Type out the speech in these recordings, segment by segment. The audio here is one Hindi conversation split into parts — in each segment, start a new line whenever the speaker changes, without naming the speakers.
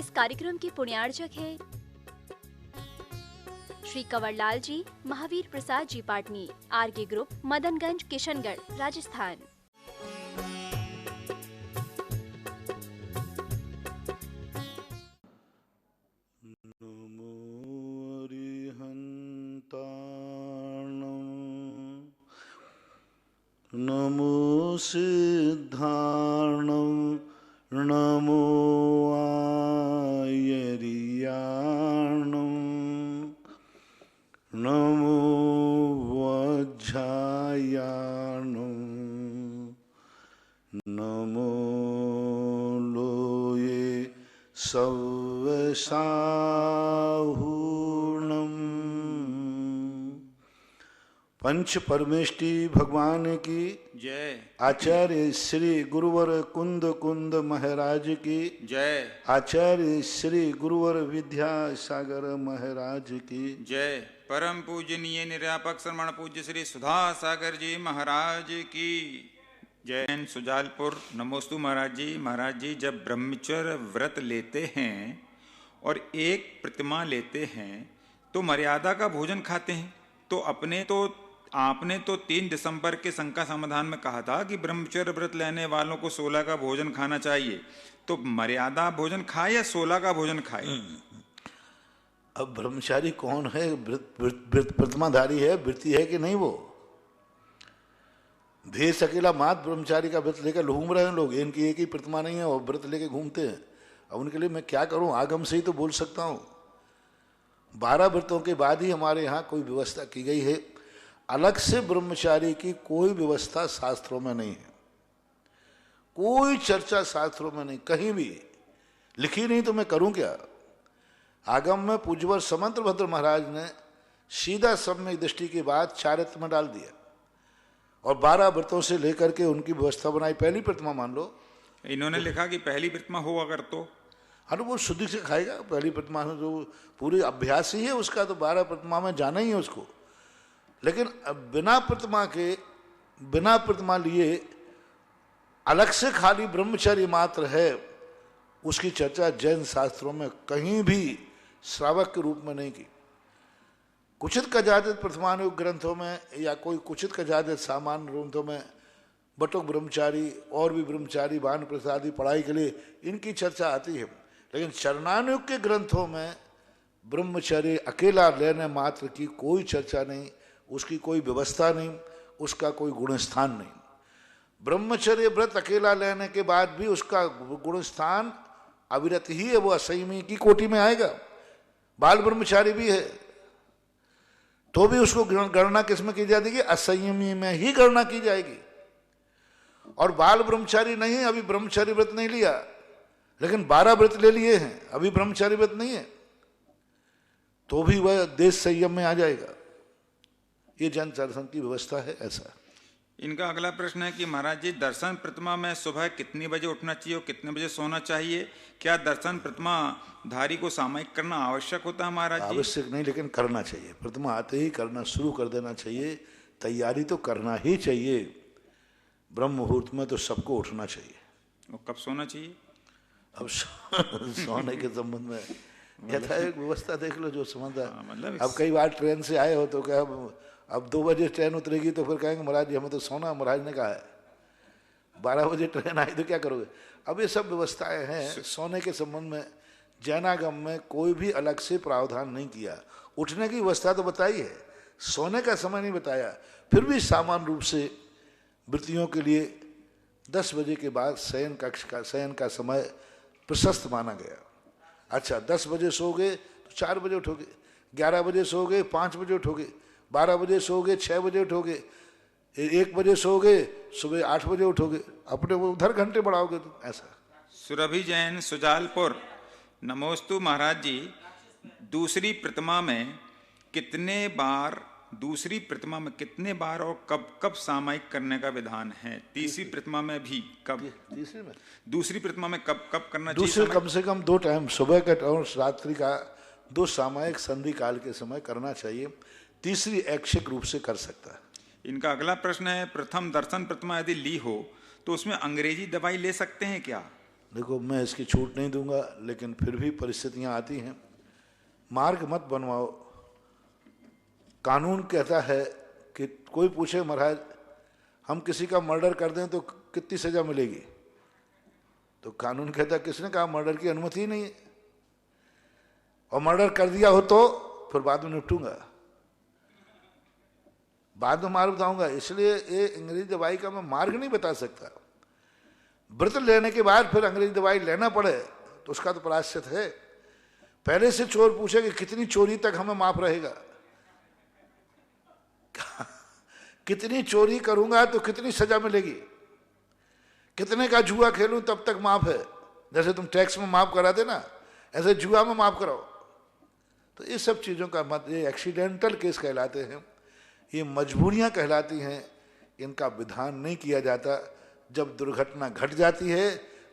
इस कार्यक्रम के पुण्यार्चक है श्री कंवरलाल जी, महावीर प्रसाद जी पाटनी, आरके ग्रुप, मदनगंज, किशनगढ़, राजस्थान।
नमो अरिहन्ताणं, नमो सिद्धाणं, नमो आयर्याणं, नमो वज्झायाणं, नमो लोये सव्यसाहूर्णम्। पंच परमेष्टि भगवान की
जय।
आचार्य श्री गुरुवर कुंद कुंद महाराज की
जय।
आचार्य श्री गुरुवर विद्यासागर महाराज की
जय। परम पूजनीय निरापक श्रमण पूज्य श्री सुधा सागर जी महाराज की जय। सुजालपुर, नमोस्तु महाराज जी। महाराज जी, जब ब्रह्मचर्य व्रत लेते हैं और एक प्रतिमा लेते हैं तो मर्यादा का भोजन खाते हैं, तो आपने तो 3 दिसंबर के शंका समाधान में कहा था कि ब्रह्मचर्य व्रत लेने वालों को 16 का भोजन खाना चाहिए, तो मर्यादा भोजन खाए या 16 का भोजन खाए?
अब ब्रह्मचारी कौन है? प्रतिमाधारी है, वृत्ति है कि नहीं? वो भेष अकेला मात ब्रह्मचारी का व्रत लेकर घूम रहे हैं लोग, इनकी एक ही प्रतिमा नहीं है और व्रत लेके घूमते हैं। अब उनके लिए मैं क्या करूं? आगम से ही तो बोल सकता हूं। 12 व्रतों के बाद ही हमारे यहाँ कोई व्यवस्था की गई है। अलग से ब्रह्मचारी की कोई व्यवस्था शास्त्रों में नहीं है, कोई चर्चा शास्त्रों में नहीं, कहीं भी लिखी नहीं, तो मैं करूं क्या? आगम में पूज्यवर समंत भद्र महाराज ने सीधा सम्यक दृष्टि की बात चारित्र में डाल दिया और 12 व्रतों से लेकर के उनकी व्यवस्था बनाई। पहली प्रतिमा मान लो,
इन्होंने लिखा कि पहली प्रतिमा हो अगर तो
हाँ, वो शुद्धि से खाएगा। पहली प्रतिमा में जो पूरी अभ्यास ही है उसका, तो 12 प्रतिमा में जाना ही है उसको। लेकिन बिना प्रतिमा लिए अलग से खाली ब्रह्मचर्य मात्र है, उसकी चर्चा जैन शास्त्रों में कहीं भी श्रावक के रूप में नहीं की। कुचित कजादित प्रथमानुग ग्रंथों में या कोई कुचित कजादित सामान्य ग्रंथों में बटुक ब्रह्मचारी और भी ब्रह्मचारी वान प्रसादी पढ़ाई के लिए इनकी चर्चा आती है, लेकिन चरणानुग के ग्रंथों में ब्रह्मचर्य अकेला लेने मात्र की कोई चर्चा नहीं, उसकी कोई व्यवस्था नहीं, उसका कोई गुणस्थान नहीं। ब्रह्मचर्य व्रत अकेला लेने के बाद भी उसका गुणस्थान अविरत ही है, वो असंयमी की कोटि में आएगा। बाल ब्रह्मचारी भी है तो भी उसको गणना किसमें की जाएगी? असंयमी में ही गणना की जाएगी। और बाल ब्रह्मचारी नहीं, अभी ब्रह्मचारी व्रत नहीं लिया, लेकिन 12 व्रत ले लिए हैं, अभी ब्रह्मचारी व्रत नहीं है, तो भी वह देश संयम में आ जाएगा। ये जन दर्शन की व्यवस्था है। ऐसा
इनका अगला प्रश्न है कि महाराज जी, दर्शन प्रतिमा में सुबह कितने बजे उठना चाहिए और कितने बजे सोना चाहिए? क्या दर्शन प्रतिमा धारी को सामयिक करना आवश्यक होता है महाराज जी?
आवश्यक नहीं, लेकिन करना चाहिए। प्रतिमा आते ही करना शुरू कर देना चाहिए। तैयारी तो करना ही चाहिए। ब्रह्म मुहूर्त में तो सबको उठना चाहिए।
और कब सोना चाहिए?
अब सोने के संबंध में यथा एक व्यवस्था देख लो जो संबंध है।
मतलब
अब कई बार ट्रेन से आए हो तो क्या अब 2 बजे ट्रेन उतरेगी तो फिर कहेंगे महाराज जी हमें तो सोना, महाराज ने कहा है। 12 बजे ट्रेन आई तो क्या करोगे? अब ये सब व्यवस्थाएं हैं। सोने के संबंध में जैनागम में कोई भी अलग से प्रावधान नहीं किया। उठने की व्यवस्था तो बताई है, सोने का समय नहीं बताया। फिर भी सामान्य रूप से वृत्तियों के लिए 10 बजे के बाद शयन का समय प्रशस्त माना गया। अच्छा, 10 बजे सोओगे तो 4 बजे उठोगे, 11 बजे सोओगे 5 बजे उठोगे, 12 बजे सोओगे 6 बजे उठोगे, 1 बजे सोओगे सुबह 8 बजे उठोगे, अपने वो उधर घंटे बढ़ाओगे तो ऐसा।
सुरभि जैन, सुजालपुर, नमोस्तु महाराज जी। दूसरी प्रतिमा में कितने बार और कब कब सामायिक करने का विधान है? तीसरी प्रतिमा में भी कब?
तीसरी में,
दूसरी प्रतिमा में कब कब करना चाहिए?
दूसरे कम से कम 2 टाइम, सुबह का और रात्रि का 2 सामायिक संधि काल के समय करना चाहिए। तीसरी ऐच्छिक रूप से कर सकता है।
इनका अगला प्रश्न है, प्रथम दर्शन प्रतिमा यदि ली हो तो उसमें अंग्रेजी दवाई ले सकते हैं क्या?
देखो, मैं इसकी छूट नहीं दूंगा, लेकिन फिर भी परिस्थितियां आती हैं। मार्ग मत बनवाओ। कानून कहता है कि कोई पूछे महाराज हम किसी का मर्डर कर दें तो कितनी सजा मिलेगी, तो कानून कहता है किसने कहा मर्डर की अनुमति ही नहीं है, और मर्डर कर दिया हो तो फिर बाद में निपटूंगा, बाद में मार्ग बताऊंगा। इसलिए ये अंग्रेजी दवाई का मैं मार्ग नहीं बता सकता। व्रत लेने के बाद फिर अंग्रेजी दवाई लेना पड़े तो उसका तो प्रायश्चित है। पहले से चोर पूछे कि कितनी चोरी तक हमें माफ रहेगा, कितनी चोरी करूंगा तो कितनी सजा मिलेगी, कितने का जुआ खेलूं तब तक माफ है। जैसे तुम टैक्स में माफ कराते ना, ऐसे जुआ में माफ कराओ। तो ये सब चीजों का मत, ये एक्सीडेंटल केस कहलाते हैं, ये मजबूरियां कहलाती हैं, इनका विधान नहीं किया जाता। जब दुर्घटना घट जाती है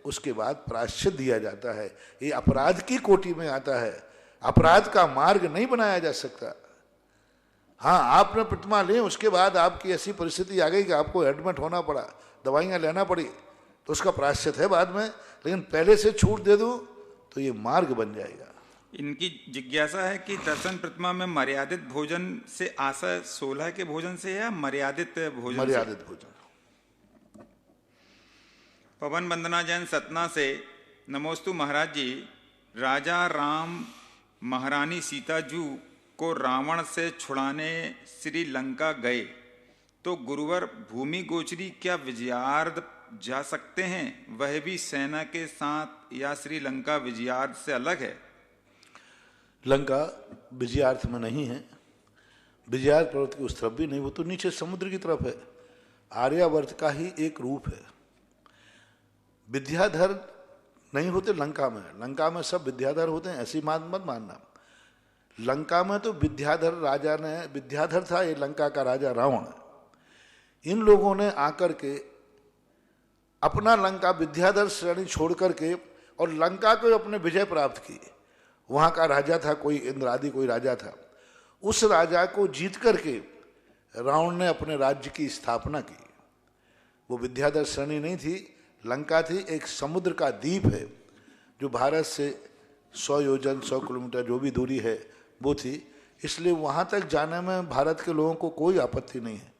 उसके बाद प्रायश्चित दिया जाता है। ये अपराध की कोटि में आता है, अपराध का मार्ग नहीं बनाया जा सकता। हाँ, आपने प्रतिमा ली, उसके बाद आपकी ऐसी परिस्थिति आ गई कि आपको एडमिट होना पड़ा, दवाइयाँ लेना पड़ी, तो उसका प्रायश्चित है बाद में। लेकिन पहले से छूट दे दूं तो ये मार्ग बन जाएगा।
इनकी जिज्ञासा है कि दर्शन प्रतिमा में मर्यादित भोजन से आशा 16 के भोजन से या मर्यादित भोजन?
मर्यादित भोजन।
पवन वंदना जैन सतना से, नमोस्तु महाराज जी, राजा राम महारानी सीता जू को रावण से छुड़ाने श्रीलंका गए तो गुरुवर भूमि गोचरी क्या विजयार्थ जा सकते हैं? वह भी सेना के साथ, या श्रीलंका विजयार्थ से अलग है?
लंका विजयार्थ में नहीं है, विजयार्थ पर्वत की उस तरफ भी नहीं, वो तो नीचे समुद्र की तरफ है। आर्यावर्त का ही एक रूप है। विद्याधर नहीं होते लंका में, लंका में सब विद्याधर होते हैं, ऐसी बात मत मानना। लंका में तो विद्याधर राजा ने, विद्याधर था ये लंका का राजा रावण। इन लोगों ने आकर के अपना लंका विद्याधर श्रेणी छोड़ करके और लंका को अपने विजय प्राप्त की। वहाँ का राजा था कोई इंद्र आदि कोई राजा था, उस राजा को जीत करके रावण ने अपने राज्य की स्थापना की। वो विद्याधर श्रेणी नहीं थी, लंका थी, एक समुद्र का द्वीप है जो भारत से 100 योजन 100 किलोमीटर जो भी दूरी है वो थी। इसलिए वहाँ तक जाने में भारत के लोगों को कोई आपत्ति नहीं है।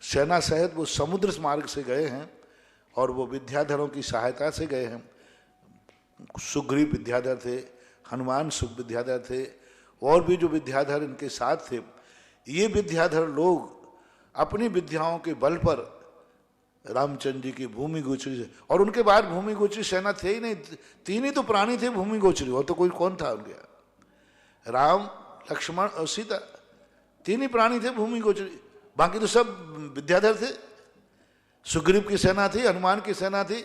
सेना सहित वो समुद्र मार्ग से गए हैं और वो विद्याधरों की सहायता से गए हैं। सुग्रीव विद्याधर थे, हनुमान सुख विद्याधर थे, और भी जो विद्याधर इनके साथ थे। ये विद्याधर लोग अपनी विद्याओं के बल पर रामचंद्र जी की भूमि गोचरी से, और उनके बाद भूमि गोचरी सेना थे ही नहीं, 3 ही तो प्राणी थे भूमि गोचरी, और तो कोई कौन था उनके? राम, लक्ष्मण और सीता, 3 ही प्राणी थे भूमि गोचरी, बाकी तो सब विद्याधर थे। सुग्रीव की सेना थी, हनुमान की सेना थी,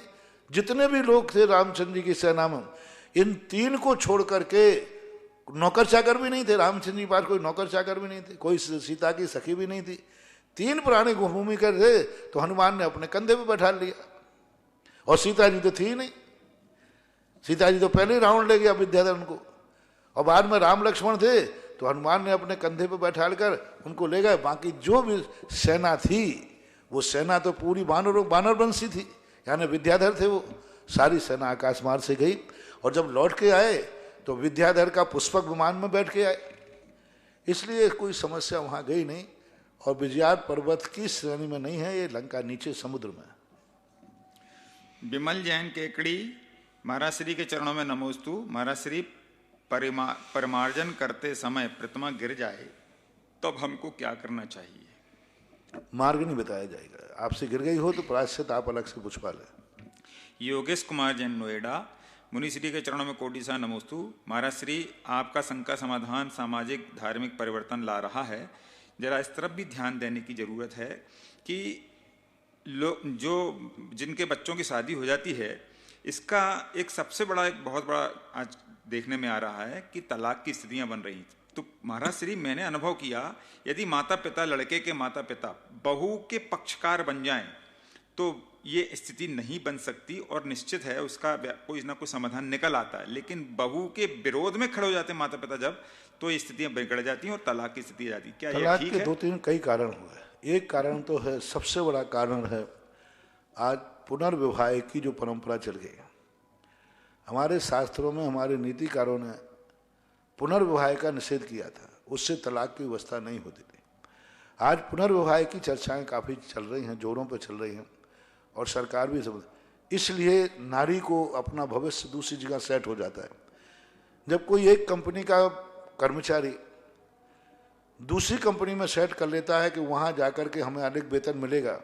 जितने भी लोग थे रामचंद्र जी की सेना में, इन 3 को छोड़ करके नौकर चाकर भी नहीं थे। रामचंद्र जी के पास कोई नौकर चाकर भी नहीं थे, कोई सीता की सखी भी नहीं थी। 3 प्राणी भूमि कर थे, तो हनुमान ने अपने कंधे पे बैठा लिया, और सीता जी तो थी ही नहीं। सीता जी तो पहले ही रावण ले गया विद्याधर उनको, और बाद में राम लक्ष्मण थे तो हनुमान ने अपने कंधे पे बैठा कर उनको ले गए। बाकी जो भी सेना थी वो सेना तो पूरी वानरवंशी थी, यानी विद्याधर थे। वो सारी सेना आकाश मार्ग से गई, और जब लौट के आए तो विद्याधर का पुष्पक विमान में बैठ के आए, इसलिए कोई समस्या वहाँ गई नहीं। और विजयार्थ पर्वत की श्रेणी में नहीं है, ये लंका नीचे समुद्र में है।
विमल जैन केकड़ी, महाराज श्री के चरणों में नमोस्तु। महाराज श्री, परिमार्जन करते समय प्रतिमा गिर जाए तब हमको क्या करना चाहिए?
मार्ग नहीं बताया जाएगा। आपसे गिर गई हो तो प्रायश्चित आप अलग से पूछवा लें।
योगेश कुमार जैन नोएडा, मुनि श्री के चरणों में कोटि सा नमोस्तु। महाराज श्री, आपका शंका समाधान सामाजिक धार्मिक परिवर्तन ला रहा है। जरा इस तरफ भी ध्यान देने की जरूरत है कि जो जिनके बच्चों की शादी हो जाती है, इसका एक सबसे बड़ा, एक बहुत बड़ा आज देखने में आ रहा है कि तलाक की स्थितियां बन रही। तो महाराज श्री, मैंने अनुभव किया, यदि माता पिता, लड़के के माता पिता बहू के पक्षकार बन जाएं तो ये स्थिति नहीं बन सकती, और निश्चित है उसका कोई ना कोई समाधान निकल आता है। लेकिन बहू के विरोध में खड़े हो जाते हैं माता पिता जब, तो ये स्थितियां बिगड़ जाती हैं और तलाक की स्थिति आ जाती है। क्या ये ठीक है?
2-3 कई कारण हुए। एक कारण तो है, सबसे बड़ा कारण है आज पुनर्विवाह की जो परंपरा चल गई। हमारे शास्त्रों में हमारे नीतिकारों ने पुनर्विवाह का निषेध किया था, उससे तलाक की व्यवस्था नहीं होती थी। आज पुनर्विवाह की चर्चाएं काफ़ी चल रही हैं, जोरों पर चल रही हैं, और सरकार भी समझ, इसलिए नारी को अपना भविष्य दूसरी जगह सेट हो जाता है। जब कोई एक कंपनी का कर्मचारी दूसरी कंपनी में सेट कर लेता है कि वहाँ जाकर के हमें अधिक वेतन मिलेगा,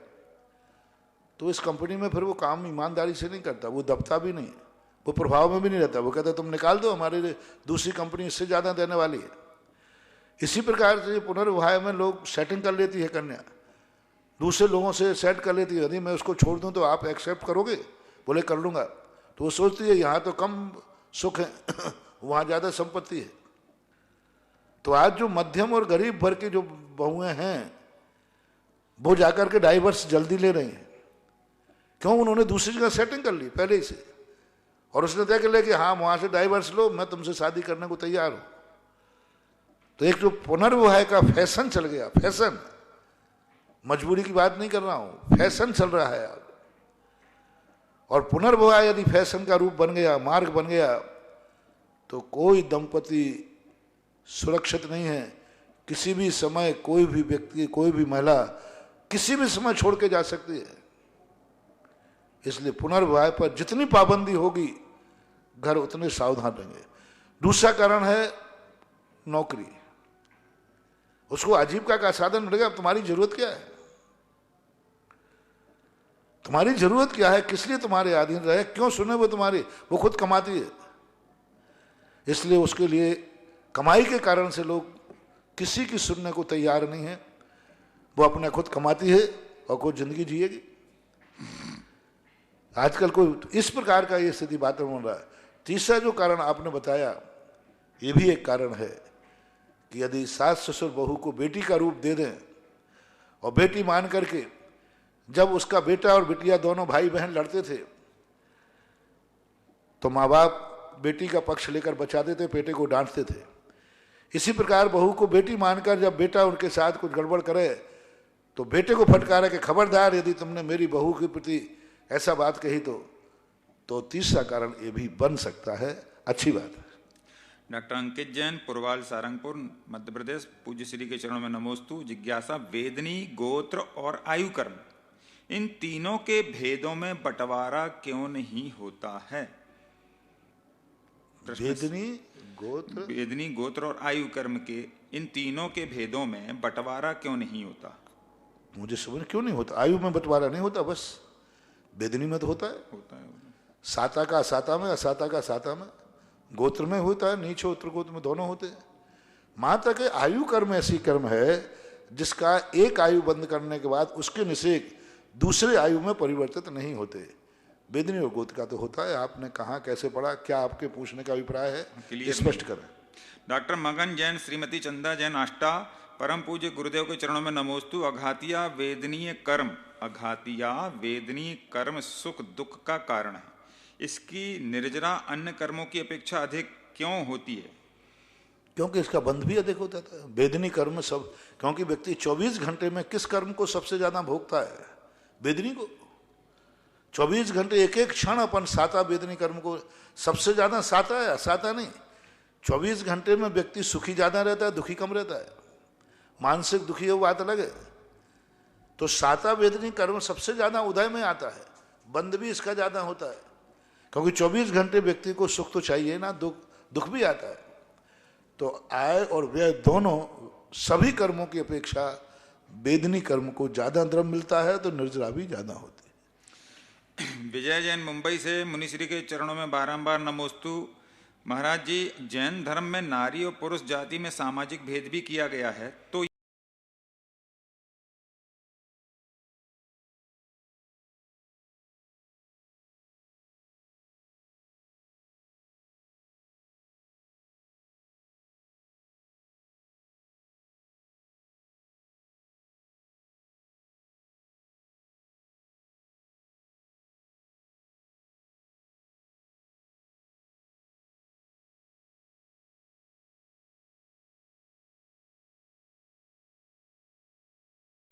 तो इस कंपनी में फिर वो काम ईमानदारी से नहीं करता, वो दबता भी नहीं, वो प्रभाव में भी नहीं रहता। वो कहता तुम निकाल दो, हमारे दूसरी कंपनी इससे ज़्यादा देने वाली है। इसी प्रकार से पुनर्विवाह में लोग सेटिंग कर लेती है, कन्या दूसरे लोगों से सेट कर लेती है। यदि मैं उसको छोड़ दूं तो आप एक्सेप्ट करोगे? बोले कर लूँगा। तो वो सोचती है यहाँ तो कम सुख है वहाँ ज़्यादा संपत्ति है। तो आज जो मध्यम और गरीब वर्ग की जो बहुएं हैं वो जाकर के डाइवर्स जल्दी ले रही हैं। क्यों? उन्होंने दूसरी जगह सेटिंग कर ली पहले ही से, और उसने तय कर लिया कि हाँ वहाँ से डाइवर्स लो, मैं तुमसे शादी करने को तैयार हूँ। तो एक जो पुनर्विवाह का फैशन चल गया, फैशन, मजबूरी की बात नहीं कर रहा हूँ, फैशन चल रहा है अब। और पुनर्विवाह यदि फैशन का रूप बन गया, मार्ग बन गया, तो कोई दंपति सुरक्षित नहीं है। किसी भी समय कोई भी व्यक्ति, कोई भी महिला किसी भी समय छोड़ के जा सकती है। इसलिए पुनर्विवाह पर जितनी पाबंदी होगी घर उतने सावधान रहेंगे। दूसरा कारण है नौकरी, उसको आजीविका का साधन मिलेगा। अब तुम्हारी जरूरत क्या है? तुम्हारी जरूरत क्या है? किस लिए तुम्हारे अधीन रहे? क्यों सुने वो तुम्हारी? वो खुद कमाती है, इसलिए उसके लिए कमाई के कारण से लोग किसी की सुनने को तैयार नहीं है। वो अपने खुद कमाती है और खुद जिंदगी जिएगी। आजकल कोई इस प्रकार का ये स्थिति वातावरण रहा है। तीसरा जो कारण आपने बताया, ये भी एक कारण है कि यदि सास ससुर बहू को बेटी का रूप दे दें और बेटी मान करके, जब उसका बेटा और बिटिया दोनों भाई बहन लड़ते थे तो माँ बाप बेटी का पक्ष लेकर बचाते थे, बेटे को डांटते थे। इसी प्रकार बहू को बेटी मानकर जब बेटा उनके साथ कुछ गड़बड़ करे तो बेटे को फटकारा कि खबरदार यदि तुमने मेरी बहू के प्रति ऐसा बात कही तो तीसरा कारण ये भी बन सकता है। अच्छी बात है।
डॉक्टर अंकित जैन, पुरवाल, सारंगपुर, मध्य प्रदेश। पूज्य श्री के चरणों में नमोस्तु। जिज्ञासा, वेदनी, गोत्र और आयु कर्म, इन तीनों के भेदों में बंटवारा क्यों नहीं होता है? वेदनी, गोत्र और आयु कर्म के इन तीनों के भेदों में बंटवारा क्यों नहीं होता?
मुझे समझ क्यों नहीं होता? आयु में बंटवारा नहीं होता, बस वेदनी में तो होता है। साता का साता में, असाता का साता में, गोत्र में होता है, नीच उत्तर गोत्र में दोनों होते हैं। मात्र के आयु कर्म ऐसी कर्म है जिसका एक आयु बंद करने के बाद उसके निषेध दूसरे आयु में परिवर्तित नहीं होते। वेदनी और गोत्र का तो होता है। आपने कहा, कैसे पढ़ा, क्या आपके पूछने का अभिप्राय है, स्पष्ट करें।
डॉक्टर मगन जैन, श्रीमती चंदा जैन, आष्टा। परम पूज्य गुरुदेव के चरणों में नमोस्तु। अघातिया वेदनीय कर्म, अघातिया वेदनीय कर्म सुख दुख का कारण है। इसकी निर्जरा अन्य कर्मों की अपेक्षा अधिक क्यों होती है?
क्योंकि इसका बंध भी अधिक होता था। वेदनी कर्म सब, क्योंकि व्यक्ति 24 घंटे में किस कर्म को सबसे ज्यादा भोगता है? वेदनी को। 24 घंटे एक एक क्षण अपन साता वेदनी कर्म को सबसे ज्यादा, साता है साता नहीं। 24 घंटे में व्यक्ति सुखी ज्यादा रहता है, दुखी कम रहता है। मानसिक दुखी है वो बात अलग है। तो साता वेदनी कर्म सबसे ज्यादा उदय में आता है, बंद भी इसका ज्यादा होता है। क्योंकि 24 घंटे व्यक्ति को सुख तो चाहिए ना, दुख भी आता है। तो आय और व्यय दोनों सभी कर्मों की अपेक्षा वेदनी कर्म को ज्यादा द्रव्य मिलता है, तो निर्जरा भी ज्यादा होती है।
विजय जैन, मुंबई से। मुनिश्री के चरणों में बारंबार नमोस्तु। महाराज जी, जैन धर्म में नारी और पुरुष जाति में सामाजिक भेद भी किया गया है, तो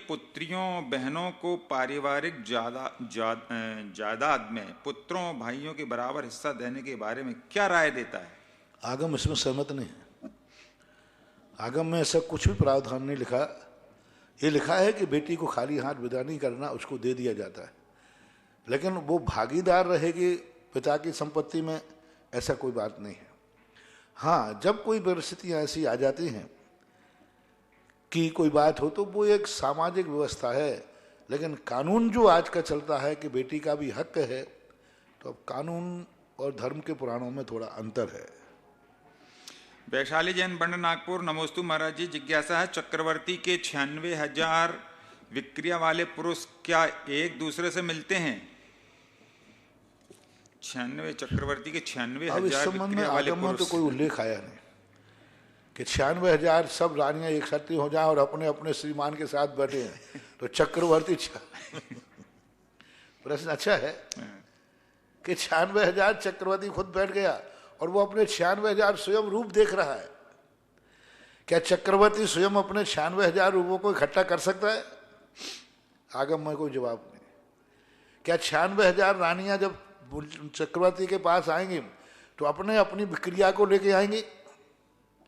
पुत्रियों बहनों को पारिवारिक जायदाद में पुत्रों भाइयों के बराबर हिस्सा देने के बारे में क्या राय देता है?
आगम इसमें सहमत नहीं है। आगम में ऐसा कुछ भी प्रावधान नहीं लिखा। ये लिखा है कि बेटी को खाली हाथ विदा नहीं करना, उसको दे दिया जाता है, लेकिन वो भागीदार रहेगी पिता की संपत्ति में, ऐसा कोई बात नहीं है। हाँ, जब कोई परिस्थितियाँ ऐसी आ जाती हैं कि कोई बात हो तो वो एक सामाजिक व्यवस्था है, लेकिन कानून जो आज का चलता है कि बेटी का भी हक है, तो अब कानून और धर्म के पुराणों में थोड़ा अंतर है।
वैशाली जैन बंड नागपुर, नमोस्तु महाराज जी। जिज्ञासा है, चक्रवर्ती के 96,000 विक्रिया वाले पुरुष क्या एक दूसरे से मिलते हैं? 96 चक्रवर्ती के 96,000
अब इस संबंध में
विक्रिया वाले
आगम में तो
पुरुष।
कोई उल्लेख आया नहीं कि 96,000 सब रानियां इकट्ठी हो जाएं और अपने अपने श्रीमान के साथ बैठे हैं तो चक्रवर्ती प्रश्न अच्छा है कि 96,000 चक्रवर्ती खुद बैठ गया और वो अपने 96,000 स्वयं रूप देख रहा है। क्या चक्रवर्ती स्वयं अपने 96,000 रूपों को इकट्ठा कर सकता है? आगम में कोई जवाब नहीं। क्या 96,000 रानियां जब चक्रवर्ती के पास आएंगी तो अपने अपनी विक्रिया को लेके आएंगी?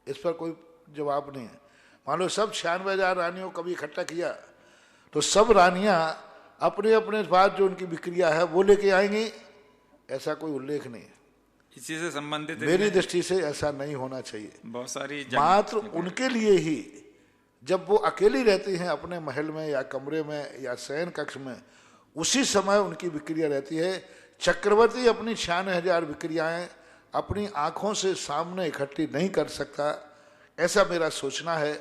इस पर कोई जवाब नहीं है। मान लो सब 96,000 रानियों को कभी इकट्ठा किया तो सब रानियां अपने अपने पास जो उनकी विक्रिया है वो लेके आएंगी, ऐसा कोई उल्लेख नहीं है।
इसी से संबंधित
मेरी दृष्टि से ऐसा नहीं होना चाहिए।
बहुत सारी
मात्र उनके लिए ही, जब वो अकेली रहती हैं अपने महल में या कमरे में या शयन कक्ष में, उसी समय उनकी विक्रिया रहती है। चक्रवर्ती अपनी 96,000 विक्रियाएं अपनी आंखों से सामने इकट्ठी नहीं कर सकता, ऐसा मेरा सोचना है।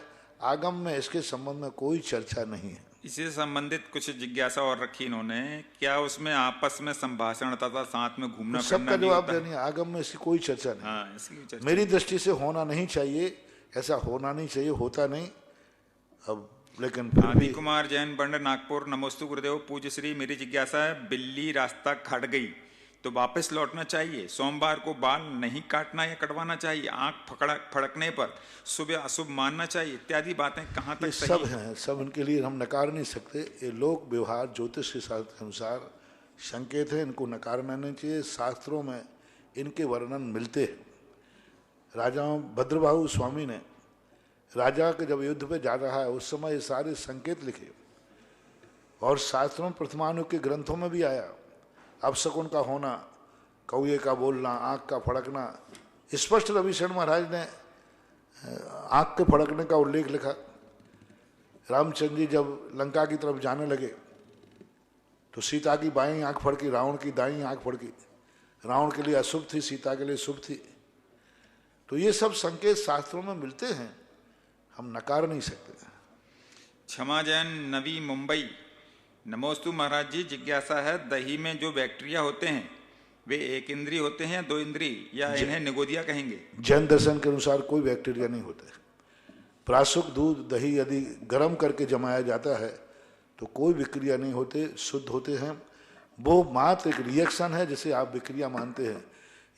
आगम में इसके संबंध में कोई चर्चा नहीं है।
इसी से संबंधित कुछ जिज्ञासा और रखी इन्होंने, क्या उसमें आपस में संभाषण तथा साथ में घूमना फिरना
सबका
नहीं
जवाब
होता है?
देनी है। आगम में इसकी कोई चर्चा नहीं।
हाँ, इसकी चर्चा।
मेरी दृष्टि से होना नहीं चाहिए, ऐसा होना नहीं चाहिए, होता नहीं। अब लेकिन फिर
आदि
भी
कुमार जैन बंड नागपुर, नमोस्तु गुरुदेव। पूज्य श्री, मेरी जिज्ञासा है, बिल्ली रास्ता काट गई तो वापस लौटना चाहिए? सोमवार को बाल नहीं काटना या कटवाना चाहिए? आंख फड़कने पर शुभ अशुभ मानना चाहिए? इत्यादि बातें कहाँ
ये
तक सही
सब हैं, सब इनके लिए हम नकार नहीं सकते। ये लोक व्यवहार ज्योतिष के साथ अनुसार संकेत है, इनको नकारना नहीं चाहिए। शास्त्रों में इनके वर्णन मिलते हैं। राजा भद्रबाहु स्वामी ने राजा के जब युद्ध पे जा रहा है उस समय ये सारे संकेत लिखे और शास्त्रों में प्रथमानुग के ग्रंथों में भी आया। अपशकुन का होना, कौए का बोलना, आँख का फड़कना, स्पष्ट रविशरण महाराज ने आँख के फड़कने का उल्लेख लिखा। रामचंद्र जी जब लंका की तरफ जाने लगे तो सीता की बाईं आँख फड़की, रावण की दाईं आँख फड़की। रावण के लिए अशुभ थी, सीता के लिए शुभ थी। तो ये सब संकेत शास्त्रों में मिलते हैं, हम नकार नहीं सकते।
क्षमा जैन नवी मुंबई, नमोस्तु महाराज जी। जिज्ञासा है, दही में जो बैक्टीरिया होते हैं वे एक इंद्री होते हैं या दो इंद्री, या इन्हें निगोदिया कहेंगे?
जैन दर्शन के अनुसार कोई बैक्टीरिया नहीं होता है। प्रासुक दूध दही यदि गर्म करके जमाया जाता है तो कोई विक्रिया नहीं होते, शुद्ध होते हैं। वो मात्र एक रिएक्शन है जिसे आप विक्रिया मानते हैं।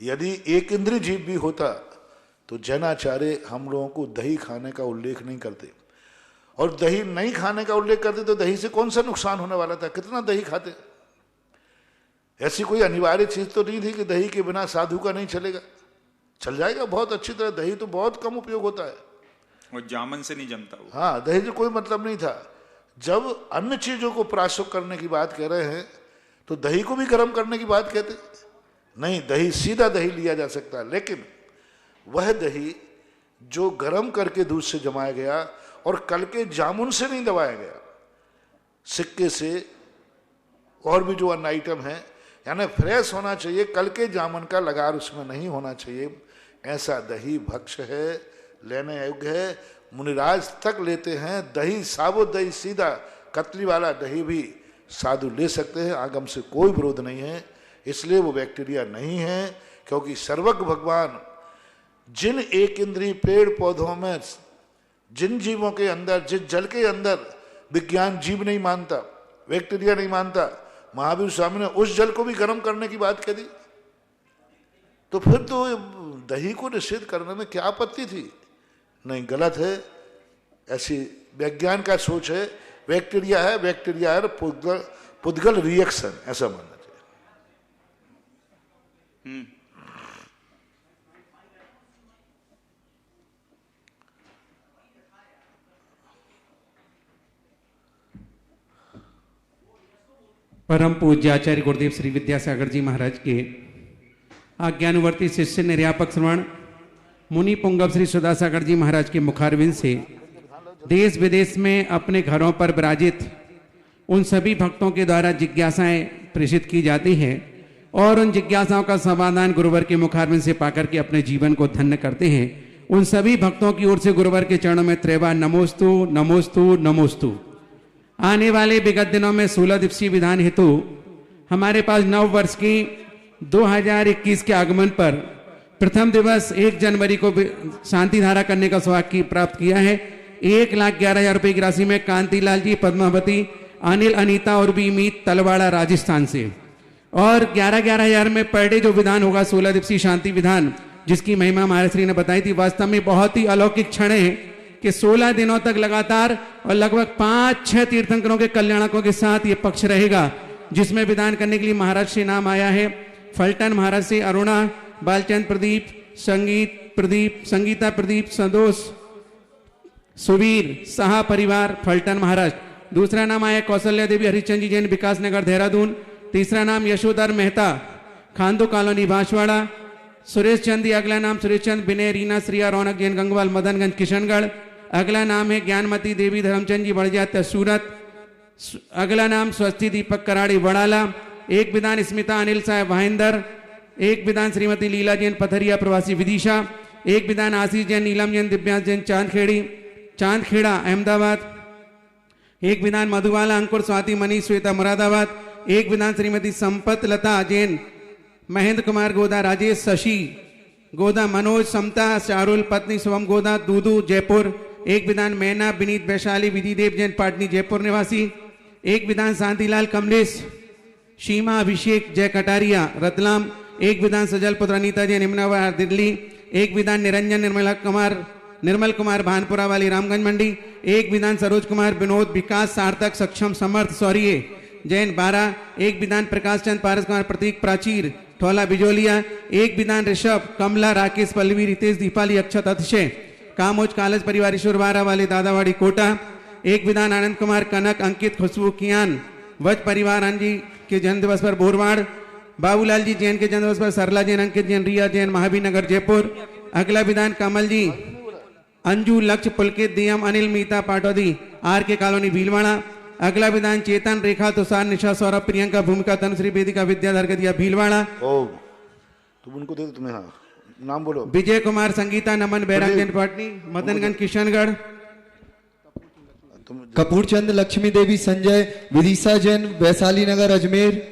यदि एक इंद्रिय जीव भी होता तो जैनाचार्य हम लोगों को दही खाने का उल्लेख नहीं करते, और दही नहीं खाने का उल्लेख करते तो दही से कौन सा नुकसान होने वाला था? कितना दही खाते? ऐसी कोई अनिवार्य चीज तो नहीं थी कि दही के बिना साधु का नहीं चलेगा। चल जाएगा बहुत अच्छी तरह। दही तो बहुत कम उपयोग होता है
और जामन से नहीं जमता वो।
हाँ, दही से कोई मतलब नहीं था। जब अन्य चीजों को प्राशुक करने की बात कह रहे हैं तो दही को भी गर्म करने की बात कहते नहीं। दही सीधा दही लिया जा सकता है, लेकिन वह दही जो गर्म करके दूध से जमाया गया और कल के जामुन से नहीं दबाया गया, सिक्के से और भी जो अन्य आइटम है, यानी फ्रेश होना चाहिए। कल के जामुन का लगार उसमें नहीं होना चाहिए। ऐसा दही भक्ष्य है, लेने योग्य है। मुनिराज तक लेते हैं दही, साबुत दही, सीधा कतली वाला दही भी साधु ले सकते हैं। आगम से कोई विरोध नहीं है। इसलिए वो बैक्टीरिया नहीं है, क्योंकि सर्वज्ञ भगवान जिन एक इंद्रिय पेड़ पौधों में, जिन जीवों के अंदर, जिस जल के अंदर विज्ञान जीव नहीं मानता, बैक्टीरिया नहीं मानता, महावीर स्वामी ने उस जल को भी गर्म करने की बात कह दी। तो फिर तो दही को निषेध करने में क्या आपत्ति थी? नहीं, गलत है। ऐसी विज्ञान का सोच है। बैक्टीरिया है, बैक्टीरिया है पुद्गल रिएक्शन, ऐसा मानना चाहिए।
परम पूज्य आचार्य गुरुदेव श्री विद्यासागर जी महाराज के आज्ञानुवर्ती शिष्य निर्यापक श्रवण मुनि पुंगव श्री सुधासागर जी महाराज के मुखारविंद से देश विदेश में अपने घरों पर विराजित उन सभी भक्तों के द्वारा जिज्ञासाएं प्रेषित की जाती हैं और उन जिज्ञासाओं का समाधान गुरुवर के मुखारविंद से पाकर के अपने जीवन को धन्य करते हैं। उन सभी भक्तों की ओर से गुरुवर के चरणों में त्रैवा नमोस्तु नमोस्तु नमोस्तु। आने वाले विगत दिनों में 16 दिवसीय विधान हेतु हमारे पास नव वर्ष की 2021 के आगमन पर प्रथम दिवस 1 जनवरी को शांति धारा करने का सौभाग्य प्राप्त किया है। 1,11,000 रुपए की राशि में कांतिलाल जी, पद्मावती, अनिल, अनीता और भी मीत तलवाड़ा राजस्थान से, और 11,000 में पर डे जो विधान होगा 16 दिवसीय शांति विधान, जिसकी महिमा महाराज श्री ने बताई थी। वास्तव में बहुत ही अलौकिक क्षण है कि 16 दिनों तक लगातार और लगभग 5-6 तीर्थंकरों के कल्याणकों के साथ ये पक्ष रहेगा, जिसमें विधान करने के लिए महाराज से नाम आया है। फलटन महाराज से अरुणा, बालचंद प्रदीप, संगीता प्रदीप, संतोष, सुवीर, साहा परिवार, फलटन महाराज। दूसरा नाम आया कौशल्या देवी हरिचंद जी जैन, विकास नगर देहरादून। तीसरा नाम यशोधर मेहता, खांदो कॉलोनी बांसवाड़ा। सुरेश चंद, अगला नाम सुरेश चंद, विनय, रीना, श्रिया, रौनक जैन, गंगवाल, मदनगंज, किशनगढ़। अगला नाम है ज्ञानमती देवी धर्मचंद जी बड़जात्या, सूरत। अगला नाम स्वस्ति दीपक कराड़ी, वड़ाला। एक विधान स्मिता अनिल साहब, वाहिंदर। एक विधान श्रीमती लीला जैन, पथरिया प्रवासी, विदिशा। एक विधान आशीष जैन, नीलम जैन, दिव्यांश जैन, चांदखेड़ा, अहमदाबाद। एक विधान मधुबाला, अंकुर, स्वाति, मनीष, श्वेता, मुरादाबाद। एक विधान श्रीमती संपत लता जैन, महेंद्र कुमार गोदा, राजेश, शशि गोदा, मनोज, समता, शारुल, पत्नी शुभम गोदा, दूदू, जयपुर। एक विधान मैना, विनीत, वैशाली, विधिदेव जैन, पाटनी, जयपुर निवासी। एक विधान शांतिलाल, कमलेश, शीमा, अभिषेक, जय कटारिया, रतलाम। एक विधान सजल पुत्र, अनीता जैन, इमनाबाद, दिल्ली। एक विधान निरंजन, निर्मल कुमार, भानपुरा वाली, रामगंज मंडी। एक विधान सरोज कुमार, विनोद, विकास, सार्थक, सक्षम, समर्थ, सौर्य जैन, 12। एक विधान प्रकाश चंद, पारस कुमार, प्रतीक, प्राचीर, ठोला, बिजोलिया। एक विधान ऋषभ, कमला, राकेश, पल्लवी, रितेश, दीपाली, अक्षत, अतिशय, कामोज, कालज परिवार, ईश्वरवारा वाले, दादावाड़ी, कोटा। एक विधान आनंद कुमार, कनक, अंकित, खुशबू, कियान, वज परिवार जी के जन्मदिवस पर बोरवाड़। बाबूलाल जी जैन के जन्मदिवस पर सरला जैन, अंकित जैन, रिया जैन, महावीर नगर, जयपुर। अगला विधान कमल जी, अंजू, लक्ष्य, पुलकित, दियम, अनिल, मीता, पाटौदी, आर के कॉलोनी, भीलवाड़ा। अगला विधान चेतन, रेखा, तुषार, निशा, सौरभ, प्रियंका, भूमिका, तनुश्री, वेदिका, विद्याधर, गदिया, भीलवाड़ा।
तुम उनको दे दो, तुम्हें हाँ नाम बोलो।
विजय कुमार, संगीता, नमन, बैराग जैन, पाटनी, मदनगंज, किशनगढ़।
कपूरचंद, लक्ष्मी देवी, संजय, विदिशा जैन, वैशाली नगर, अजमेर।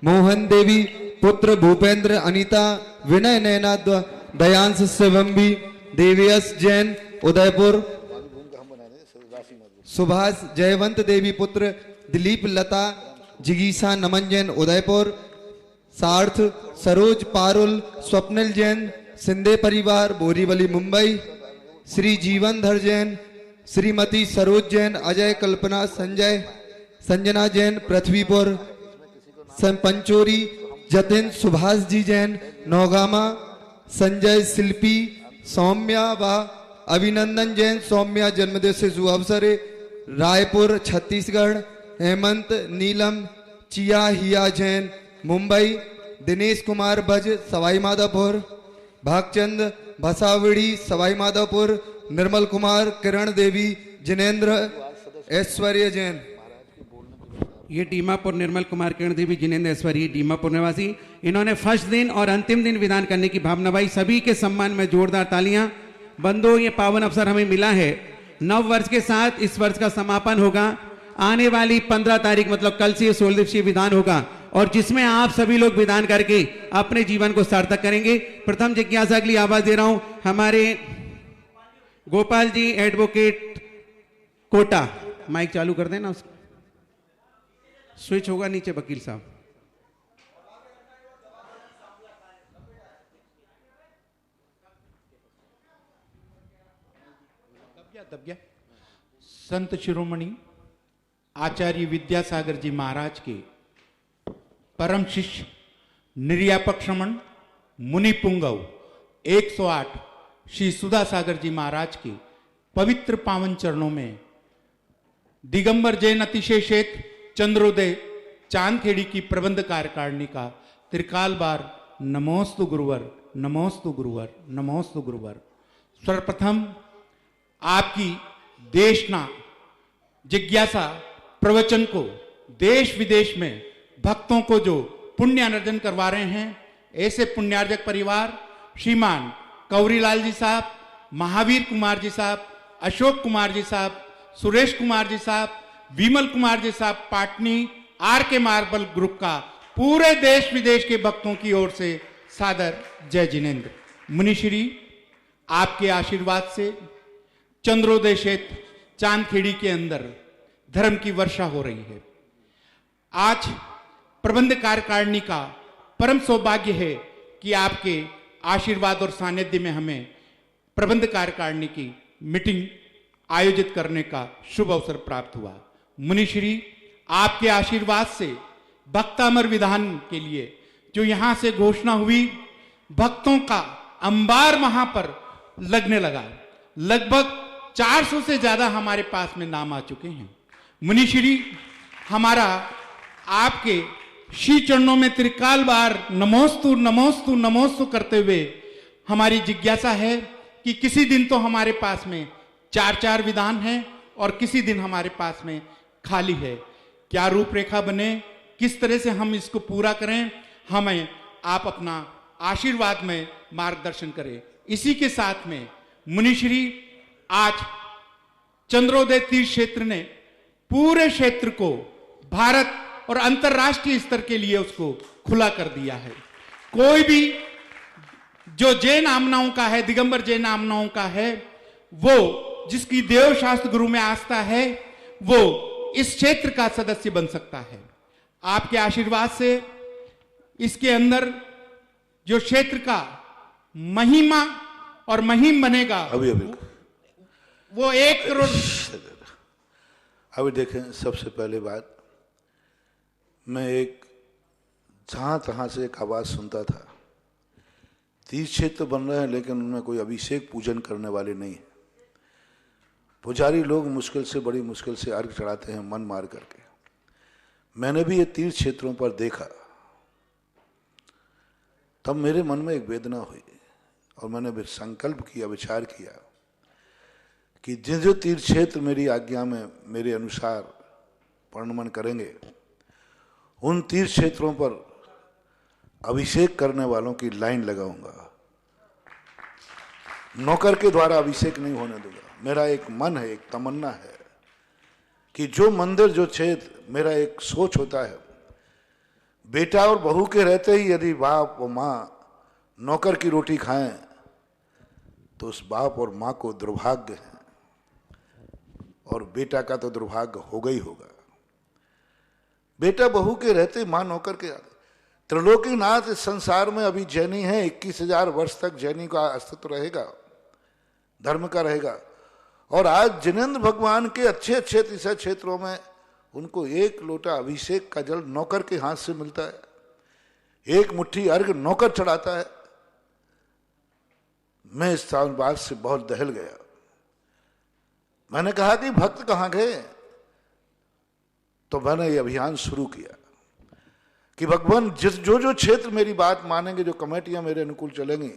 मोहन देवी, पुत्र, भूपेंद्र, अनीता, विनय, नैना, दयांश, शिवम्बी, देवीयस जैन, उदयपुर। सुभाष, जयवंत देवी, पुत्र, दिलीप, लता, जिगीसा, नमन जैन, उदयपुर। सार्थ, सरोज, पारुल, स्वप्निल जैन, सिंधे परिवार, बोरीवली, मुंबई। श्री जीवनधर जैन, श्रीमती सरोज जैन, अजय, कल्पना, संजय, संजना जैन, पृथ्वीपुर। पंचोरी, जतिन, सुभाष जी जैन, नौगामा। संजय, शिल्पी, सौम्या व अभिनंदन जैन, सौम्या जन्मदिवस से शुभ अवसर, रायपुर, छत्तीसगढ़। हेमंत, नीलम, चिया, हिया जैन, मुंबई। दिनेश कुमार बज, सवाई माधोपुर। भागचंद, भसावड़ी, सवाई माधोपुर। निर्मल कुमार, किरण देवी, जिनेन्द्र, ऐश्वर्य जैन।
ये डीमापुर, निर्मल कुमार, किरण देवी, जिनेन्द्र, ऐश्वर्य, डीमापुर निवासी। इन्होंने फर्स्ट दिन और अंतिम दिन विधान करने की भावना भाई। सभी के सम्मान में जोरदार तालियां। बंधु, ये पावन अवसर हमें मिला है। नव वर्ष के साथ इस वर्ष का समापन होगा। आने वाली 15 तारीख मतलब कल से 16 दिवसीय विधान होगा, और जिसमें आप सभी लोग विधान करके अपने जीवन को सार्थक करेंगे। प्रथम जिज्ञासा के लिए आवाज दे रहा हूं हमारे गोपाल जी, एडवोकेट, कोटा। माइक चालू कर देना, उसको स्विच होगा नीचे, वकील साहब।
दब गया। संत शिरोमणि आचार्य विद्यासागर जी महाराज के परम शिष्य निर्यापक श्रमण मुनि पुंगव 108 श्री सुधा सागर जी महाराज के पवित्र पावन चरणों में दिगंबर जैन अतिशय क्षेत्र चंद्रोदय चांदखेड़ी की प्रबंध कार्यकारिणी का त्रिकाल बार नमोस्तु गुरुवर, नमोस्तु गुरुवर, नमोस्तु गुरुवर। सर्वप्रथम आपकी देशना जिज्ञासा प्रवचन को देश विदेश में भक्तों को जो पुण्यार्जन करवा रहे हैं, ऐसे पुण्यार्जक परिवार श्रीमान कौरीलाल जी साहब, महावीर कुमार जी साहब, अशोक कुमार जी साहब, सुरेश कुमार जी साहब, विमल कुमार जी साहब पाटनी आर के मार्बल ग्रुप का पूरे देश विदेश के भक्तों की ओर से सादर जय जिनेन्द्र। मुनिश्री, आपके आशीर्वाद से चंद्रोदय क्षेत्र चांदखेड़ी के अंदर धर्म की वर्षा हो रही है। आज प्रबंध कार्यकारिणी का परम सौभाग्य है कि आपके आशीर्वाद और सानिध्य में हमें प्रबंध कार्यकारिणी की मीटिंग आयोजित करने का शुभ अवसर प्राप्त हुआ। मुनिश्री, आपके आशीर्वाद से भक्तामर विधान के लिए जो यहां से घोषणा हुई, भक्तों का अंबार वहां पर लगने लगा। लगभग 400 से ज्यादा हमारे पास में नाम आ चुके हैं। मुनिश्री, हमारा आपके श्री चरणों में त्रिकाल बार नमोस्तु नमोस्तु नमोस्तु करते हुए हमारी जिज्ञासा है कि किसी दिन तो हमारे पास में 4 विधान हैं और किसी दिन हमारे पास में खाली है। क्या रूपरेखा बने, किस तरह से हम इसको पूरा करें, हमें आप अपना आशीर्वाद में मार्गदर्शन करें। इसी के साथ में मुनिश्री, आज चंद्रोदय तीर्थ क्षेत्र ने पूरे क्षेत्र को भारत और अंतर्राष्ट्रीय स्तर के लिए उसको खुला कर दिया है। कोई भी जो जैन आमनाओं का है, दिगंबर जैन आमनाओं का है, वो जिसकी देव शास्त्र गुरु में आस्था है, वो इस क्षेत्र का सदस्य बन सकता है। आपके आशीर्वाद से इसके अंदर जो क्षेत्र का महिमा और महिम बनेगा,
अभी
वो 1 करोड़।
अभी देखें, सबसे पहले बात, मैं एक जहां तहां से एक आवाज सुनता था, तीर्थ क्षेत्र बन रहे हैं लेकिन उनमें कोई अभिषेक पूजन करने वाले नहीं है। पुजारी लोग मुश्किल से, बड़ी मुश्किल से अर्घ चढ़ाते हैं मन मार करके। मैंने भी ये तीर्थ क्षेत्रों पर देखा, तब मेरे मन में एक वेदना हुई और मैंने भी संकल्प किया, विचार किया कि जो तीर्थ क्षेत्र मेरी आज्ञा में मेरे अनुसार वर्णन करेंगे, उन तीर्थ क्षेत्रों पर अभिषेक करने वालों की लाइन लगाऊंगा। नौकर के द्वारा अभिषेक नहीं होने दूंगा। मेरा एक मन है, एक तमन्ना है कि जो मंदिर, जो क्षेत्र, मेरा एक सोच होता है, बेटा और बहू के रहते ही यदि बाप और माँ नौकर की रोटी खाएं तो उस बाप और माँ को दुर्भाग्य है, और बेटा का तो दुर्भाग्य होगा ही होगा। बेटा बहू के रहते माँ नौकर के आते। त्रिलोकीनाथ इस संसार में अभी जैनी है, 21,000 वर्ष तक जैनी का अस्तित्व रहेगा, धर्म का रहेगा। और आज जिनेन्द्र भगवान के अच्छे अच्छे तीसरे क्षेत्रों में उनको 1 लोटा अभिषेक का जल नौकर के हाथ से मिलता है, 1 मुट्ठी अर्घ नौकर चढ़ाता है। मैं इस बात से बहुत दहल गया। मैंने कहा कि भक्त कहाँ गए, तो मैंने ये अभियान शुरू किया कि भगवान जो क्षेत्र मेरी बात मानेंगे, जो कमेटियां मेरे अनुकूल चलेंगी,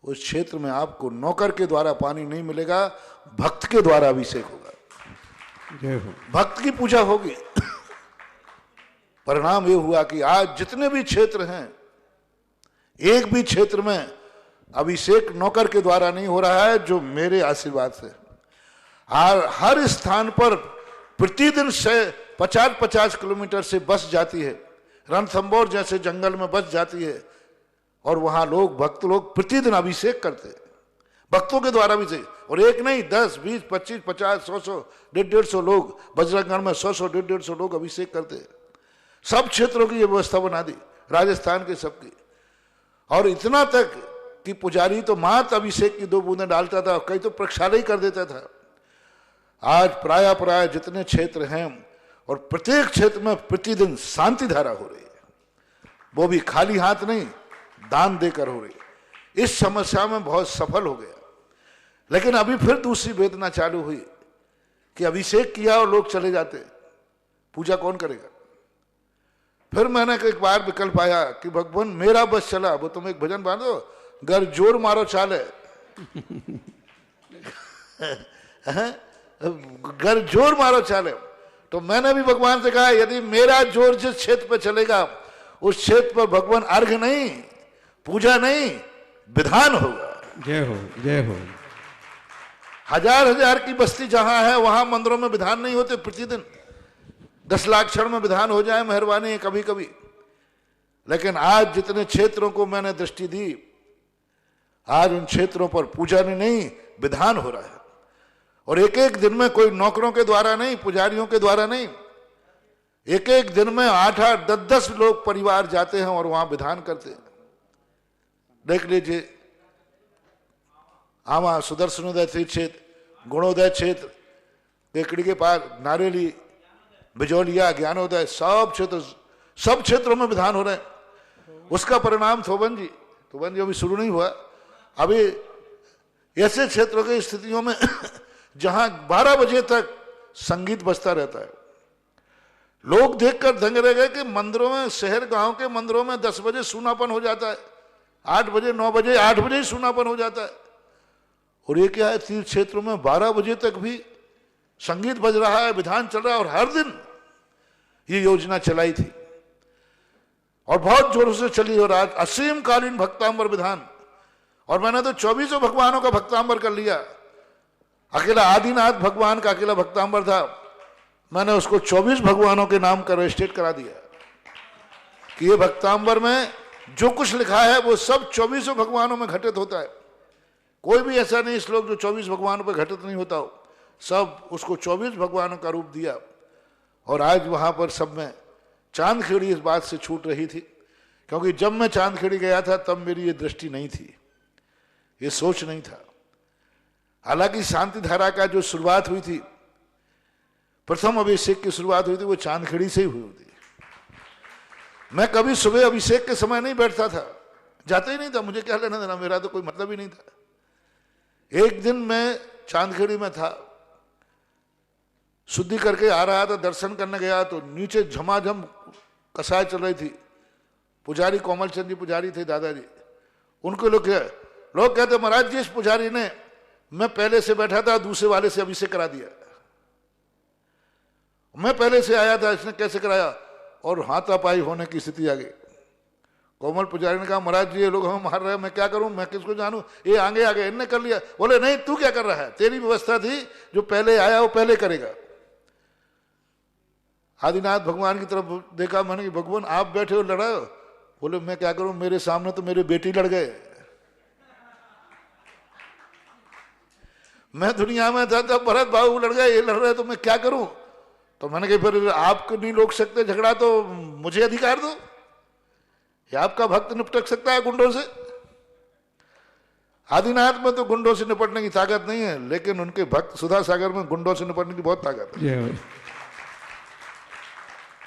उस क्षेत्र में आपको नौकर के द्वारा पानी नहीं मिलेगा, भक्त के द्वारा अभिषेक होगा, भक्त की पूजा होगी। परिणाम ये हुआ कि आज जितने भी क्षेत्र हैं, एक भी क्षेत्र में अभिषेक नौकर के द्वारा नहीं हो रहा है, जो मेरे आशीर्वाद से। हर स्थान पर प्रतिदिन से 50-50 किलोमीटर से बस जाती है, रणथंबोर जैसे जंगल में बस जाती है, और वहां लोग, भक्त लोग प्रतिदिन अभिषेक करते हैं, भक्तों के द्वारा अभिषेक। और एक नहीं, 10, 20, 25, 50, 100, 150 लोग, बजरंगगढ़ में 100, 150 लोग अभिषेक करते हैं। सब क्षेत्रों की ये व्यवस्था बना दी, राजस्थान के सबकी। और इतना तक कि पुजारी तो मात्र अभिषेक की 2 बूंदें डालता था, कई तो प्रक्षालन ही कर देता था। आज प्राय जितने क्षेत्र हैं और प्रत्येक क्षेत्र में प्रतिदिन शांति धारा हो रही है, वो भी खाली हाथ नहीं, दान देकर हो रही है। इस समस्या में बहुत सफल हो गया। लेकिन अभी फिर दूसरी वेदना चालू हुई कि अभिषेक किया और लोग चले जाते, पूजा कौन करेगा। फिर मैंने एक बार विकल्प आया कि भगवान मेरा बस चला, वो तुम एक भजन बांधो, घर जोर मारो चाले घर जोर मारो चाले। तो मैंने भी भगवान से कहा यदि मेरा जोर जिस क्षेत्र पर चलेगा उस क्षेत्र पर भगवान अर्घ नहीं, पूजा नहीं, विधान होगा।
जय हो, जय हो।
हजार हजार की बस्ती जहां है वहां मंदिरों में विधान नहीं होते। प्रतिदिन 10 लाख क्षण में विधान हो जाए, मेहरबानी है कभी कभी। लेकिन आज जितने क्षेत्रों को मैंने दृष्टि दी, आज उन क्षेत्रों पर पूजा नहीं, विधान हो रहा है। और एक एक दिन में कोई नौकरों के द्वारा नहीं, पुजारियों के द्वारा नहीं, एक एक दिन में 8-8, 10-10 लोग परिवार जाते हैं और वहां विधान करते हैं। देख लीजिए, आमा सुदर्शनोदय तीर्थ क्षेत्र, गुणोदय क्षेत्र, केकड़ी के पार नारेली, बिजौलिया, ज्ञानोदय, सब क्षेत्रों में विधान हो रहे हैं। उसका परिणाम थोबन जी अभी शुरू नहीं हुआ। अभी ऐसे क्षेत्रों की स्थितियों में जहां 12 बजे तक संगीत बजता रहता है, लोग देखकर दंग रह गए कि मंदिरों में, शहर गांव के मंदिरों में 10 बजे सूनापन हो जाता है, 8 बजे, 9 बजे, 8 बजे ही सूनापन हो जाता है। और ये क्या है, तीर्थ क्षेत्रों में 12 बजे तक भी संगीत बज रहा है, विधान चल रहा है। और हर दिन ये योजना चलाई थी और बहुत जोरों से चली। और आज असीम कालीन भक्तांबर विधान, और मैंने तो 24 भगवानों का भक्तांबर कर लिया। अकेला आदिनाथ भगवान का अकेला भक्तांबर था, मैंने उसको 24 भगवानों के नाम का रजिस्ट्रेट करा दिया कि ये भक्तांबर में जो कुछ लिखा है वो सब 24 भगवानों में घटित होता है। कोई भी ऐसा नहीं श्लोक जो 24 भगवानों पर घटित नहीं होता हो, सब उसको 24 भगवानों का रूप दिया। और आज वहां पर सब में चांदखेड़ी इस बात से छूट रही थी, क्योंकि जब मैं चांदखेड़ी गया था तब मेरी ये दृष्टि नहीं थी, ये सोच नहीं था। हालांकि शांति धारा का जो शुरुआत हुई थी, प्रथम अभिषेक की शुरुआत हुई थी, वो चांदखेड़ी से ही हुई थी। मैं कभी सुबह अभिषेक के समय नहीं बैठता था, जाता ही नहीं था, मुझे क्या लेना देना, मेरा तो कोई मतलब ही नहीं था। एक दिन मैं चांदखेड़ी में था, शुद्धि करके आ रहा था, दर्शन करने गया तो नीचे झमाझम कसाय चल रही थी। पुजारी कोमल चंद जी पुजारी थे, दादाजी, उनको लोग कहते महाराज जी इस पुजारी ने, मैं पहले से बैठा था, दूसरे वाले से अभिषेक करा दिया। मैं पहले से आया था, इसने कैसे कराया, और हाथापाई होने की स्थिति आ गई। कोमल पुजारी ने कहा महाराज जी ये लोग हमें मार रहे हैं, मैं क्या करूं, मैं किसको जानूं, ये आगे आगे इनने कर लिया। बोले नहीं, तू क्या कर रहा है, तेरी व्यवस्था थी, जो पहले आया वो पहले करेगा। आदिनाथ भगवान की तरफ देखा मैंने कि भगवान आप बैठे हो लड़ा हो। बोले मैं क्या करूं, मेरे सामने तो मेरे बेटी लड़ गए, मैं दुनिया में था तब भरत बाबू लड़ गए, ये लड़ रहे तो मैं क्या करूं। तो मैंने कहा फिर आपको नहीं रोक सकते झगड़ा, तो मुझे अधिकार दो, या आपका भक्त निपट सकता है गुंडों से। आदिनाथ में तो गुंडों से निपटने की ताकत नहीं है, लेकिन उनके भक्त सुधा सागर में गुंडों से निपटने की बहुत ताकत है।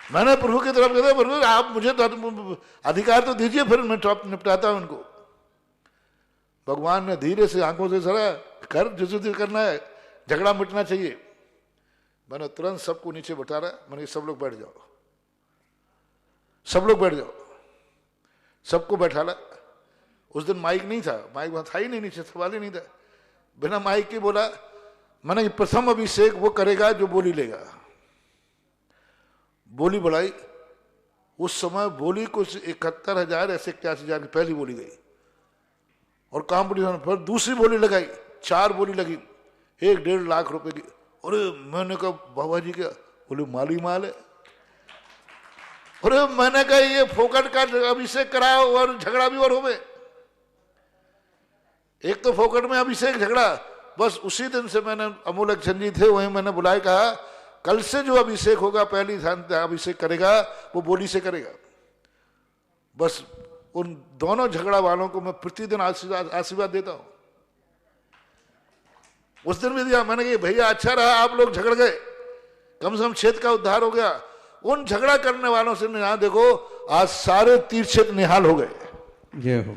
मैंने प्रभु की तरफ कहता, प्रभु आप मुझे तो अधिकार तो दीजिए, फिर मैं निपटाता हूं उनको। भगवान ने धीरे से आंखों से सरा, कर जो करना है, झगड़ा मिटना चाहिए। मैंने तुरंत सबको नीचे बैठा रहा, मैंने सब लोग बैठ जाओ, सब लोग बैठ जाओ, सबको बैठा ला। उस दिन माइक नहीं था, माइक वहां था ही नहीं, नीचे सवाल ही नहीं था। बिना माइक के बोला, मैंने प्रथम अभिषेक वो करेगा जो बोली लेगा। बोली बढ़ाई, उस समय बोली कुछ 71,000 ऐसे 81,000 की पहली बोली गई, और कॉम्पिटिशन पर दूसरी बोली लगाई, 4 बोली लगी, 1-1.5 लाख रुपए की। अरे मैंने कहा बाबा जी क्या, बोले माली माल है। अरे मैंने कहा ये फोकट का अभिषेक कराओ और झगड़ा भी और हो गए। एक तो फोकट में अभिषेक, झगड़ा। बस उसी दिन से मैंने, अमोलक चंद जी थे वहीं, मैंने बुलाया, कहा कल से जो अभिषेक होगा, पहली अभिषेक करेगा वो बोली से करेगा। बस उन दोनों झगड़ा वालों को मैं प्रतिदिन आशीर्वाद देता हूं। उस दिन भी दिया, मैंने कहा भैया अच्छा रहा आप लोग झगड़ गए, कम से कम क्षेत्र का उद्धार हो गया। उन झगड़ा करने वालों से न्याय देखो, आज सारे तीर्थ क्षेत्र निहाल हो गए।
जय हो।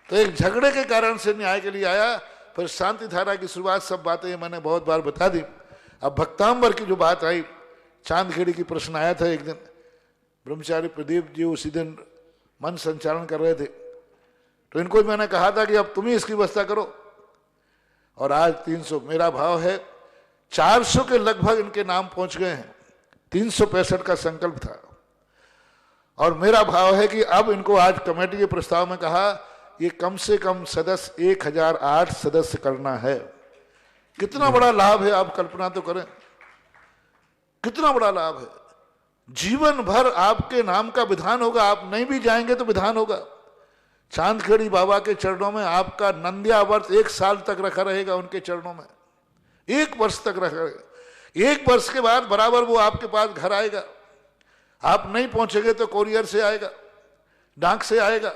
तो एक झगड़े के कारण से न्याय के लिए आया। फिर शांति धारा की शुरुआत, सब बातें मैंने बहुत बार बता दी। अब भक्तांबर की जो बात आई, चांदखेड़ी की प्रश्न आया था एक दिन, ब्रह्मचारी प्रदीप जी उसी दिन मन संचालन कर रहे थे, तो इनको मैंने कहा था कि अब तुम ही इसकी व्यवस्था करो। और आज 300, मेरा भाव है 400 के लगभग इनके नाम पहुंच गए हैं। 365 का संकल्प था, और मेरा भाव है कि अब इनको आज कमेटी के प्रस्ताव में कहा ये कम से कम सदस्य 1008 सदस्य करना है। कितना बड़ा लाभ है, आप कल्पना तो करें, कितना बड़ा लाभ है। जीवन भर आपके नाम का विधान होगा, आप नहीं भी जाएंगे तो विधान होगा। चांदखेड़ी बाबा के चरणों में आपका नंदियावर्त 1 साल तक रखा रहेगा, उनके चरणों में 1 वर्ष तक रखा रहेगा। 1 वर्ष के बाद बराबर वो आपके पास घर आएगा। आप नहीं पहुंचेंगे तो कोरियर से आएगा, डाक से आएगा,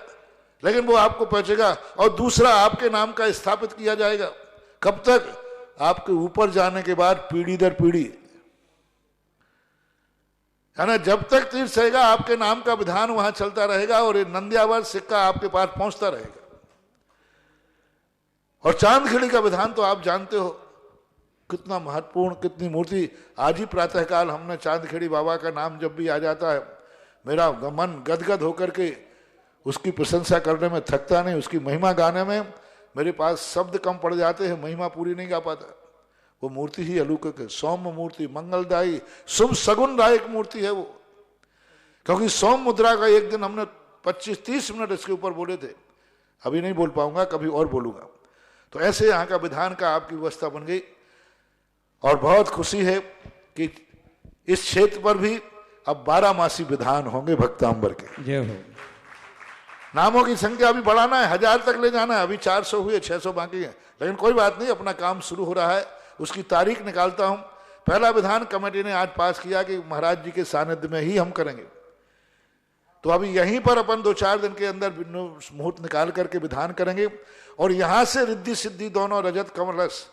लेकिन वो आपको पहुंचेगा। और दूसरा आपके नाम का स्थापित किया जाएगा। कब तक? आपके ऊपर जाने के बाद पीढ़ी दर पीढ़ी, है ना, जब तक तीर्थ रहेगा आपके नाम का विधान वहां चलता रहेगा और ये नंदियावर्त सिक्का आपके पास पहुंचता रहेगा। और चांदखेड़ी का विधान तो आप जानते हो कितना महत्वपूर्ण, कितनी मूर्ति। आज ही प्रातःकाल हमने चांदखेड़ी बाबा का नाम जब भी आ जाता है, मेरा मन गदगद होकर के उसकी प्रशंसा करने में थकता नहीं। उसकी महिमा गाने में मेरे पास शब्द कम पड़ जाते हैं, महिमा पूरी नहीं गा पाता। वो मूर्ति ही अलौकिक है, सौम्य मूर्ति, मंगलदायी, शुभ सगुनदायक मूर्ति है वो। क्योंकि सौम्य मुद्रा का एक दिन हमने 25-30 मिनट इसके ऊपर बोले थे, अभी नहीं बोल पाऊंगा, कभी और बोलूंगा। तो ऐसे यहाँ का विधान का आपकी व्यवस्था बन गई, और बहुत खुशी है कि इस क्षेत्र पर भी अब 12 मासी विधान होंगे भक्तांबर के।
जय हो।
नामों की संख्या अभी बढ़ाना है, 1000 तक ले जाना है। अभी 400 हुए, 600 बाकी है, लेकिन कोई बात नहीं, अपना काम शुरू हो रहा है, उसकी तारीख निकालता हूं। पहला विधान कमेटी ने आज पास किया कि महाराज जी के सानिध्य में ही हम करेंगे। तो अभी यहीं पर अपन 2-4 दिन के अंदर मुहूर्त निकाल करके विधान करेंगे, और यहां से रिद्धि सिद्धि दोनों रजत कमलस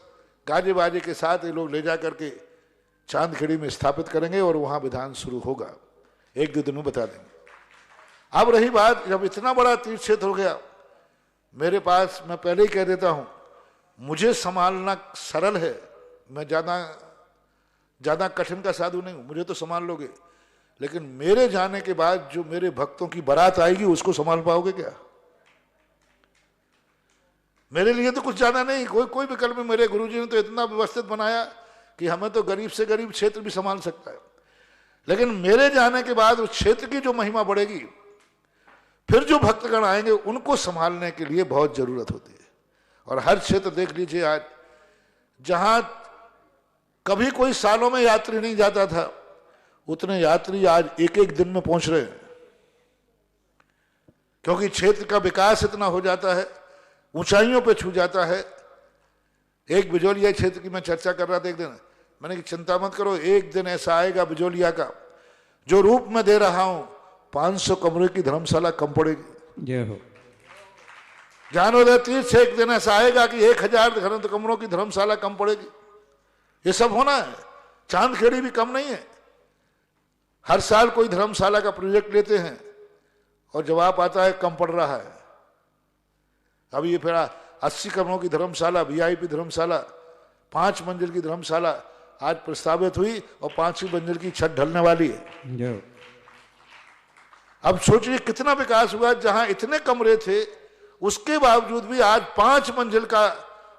गाजे बाजे के साथ ये लोग ले जा करके चांदखेड़ी में स्थापित करेंगे, और वहां विधान शुरू होगा। 1-2 दिन में बता देंगे। अब रही बात, जब इतना बड़ा तीर्थ क्षेत्र हो गया मेरे पास, मैं पहले ही कह देता हूं, मुझे संभालना सरल है। मैं ज्यादा कठिन का साधु नहीं हूं, मुझे तो संभाल लोगे, लेकिन मेरे जाने के बाद जो मेरे भक्तों की बारात आएगी उसको संभाल पाओगे क्या? मेरे लिए तो कुछ ज्यादा नहीं, कोई विकल्प नहीं। मेरे गुरुजी ने तो इतना व्यवस्थित बनाया कि हमें तो गरीब से गरीब क्षेत्र भी संभाल सकता है, लेकिन मेरे जाने के बाद उस क्षेत्र की जो महिमा बढ़ेगी, फिर जो भक्तगण आएंगे उनको संभालने के लिए बहुत जरूरत होती है। और हर क्षेत्र देख लीजिए, आज जहां कभी कोई सालों में यात्री नहीं जाता था, उतने यात्री आज 1-1 दिन में पहुंच रहे हैं, क्योंकि क्षेत्र का विकास इतना हो जाता है, ऊंचाइयों पे छू जाता है। एक बिजोलिया क्षेत्र की मैं चर्चा कर रहा था एक दिन, मैंने कि चिंता मत करो, एक दिन ऐसा आएगा बिजोलिया का, जो रूप में दे रहा हूं 500 कमरे की धर्मशाला कम पड़ेगी।
जय हो।
जानोदय तीर्थ से एक दिन ऐसा आएगा कि 1000 कमरों की धर्मशाला कम पड़ेगी। ये सब होना है। चांदखेड़ी भी कम नहीं है। हर साल कोई धर्मशाला का प्रोजेक्ट लेते हैं और जवाब आता है कम पड़ रहा है। अभी ये फिर 80 कमरों की धर्मशाला, VIP धर्मशाला, 5 मंजिल की धर्मशाला आज प्रस्तावित हुई और 5वीं मंजिल की छत ढलने वाली है। अब सोचिए कितना विकास हुआ। जहां इतने कमरे थे उसके बावजूद भी आज 5 मंजिल का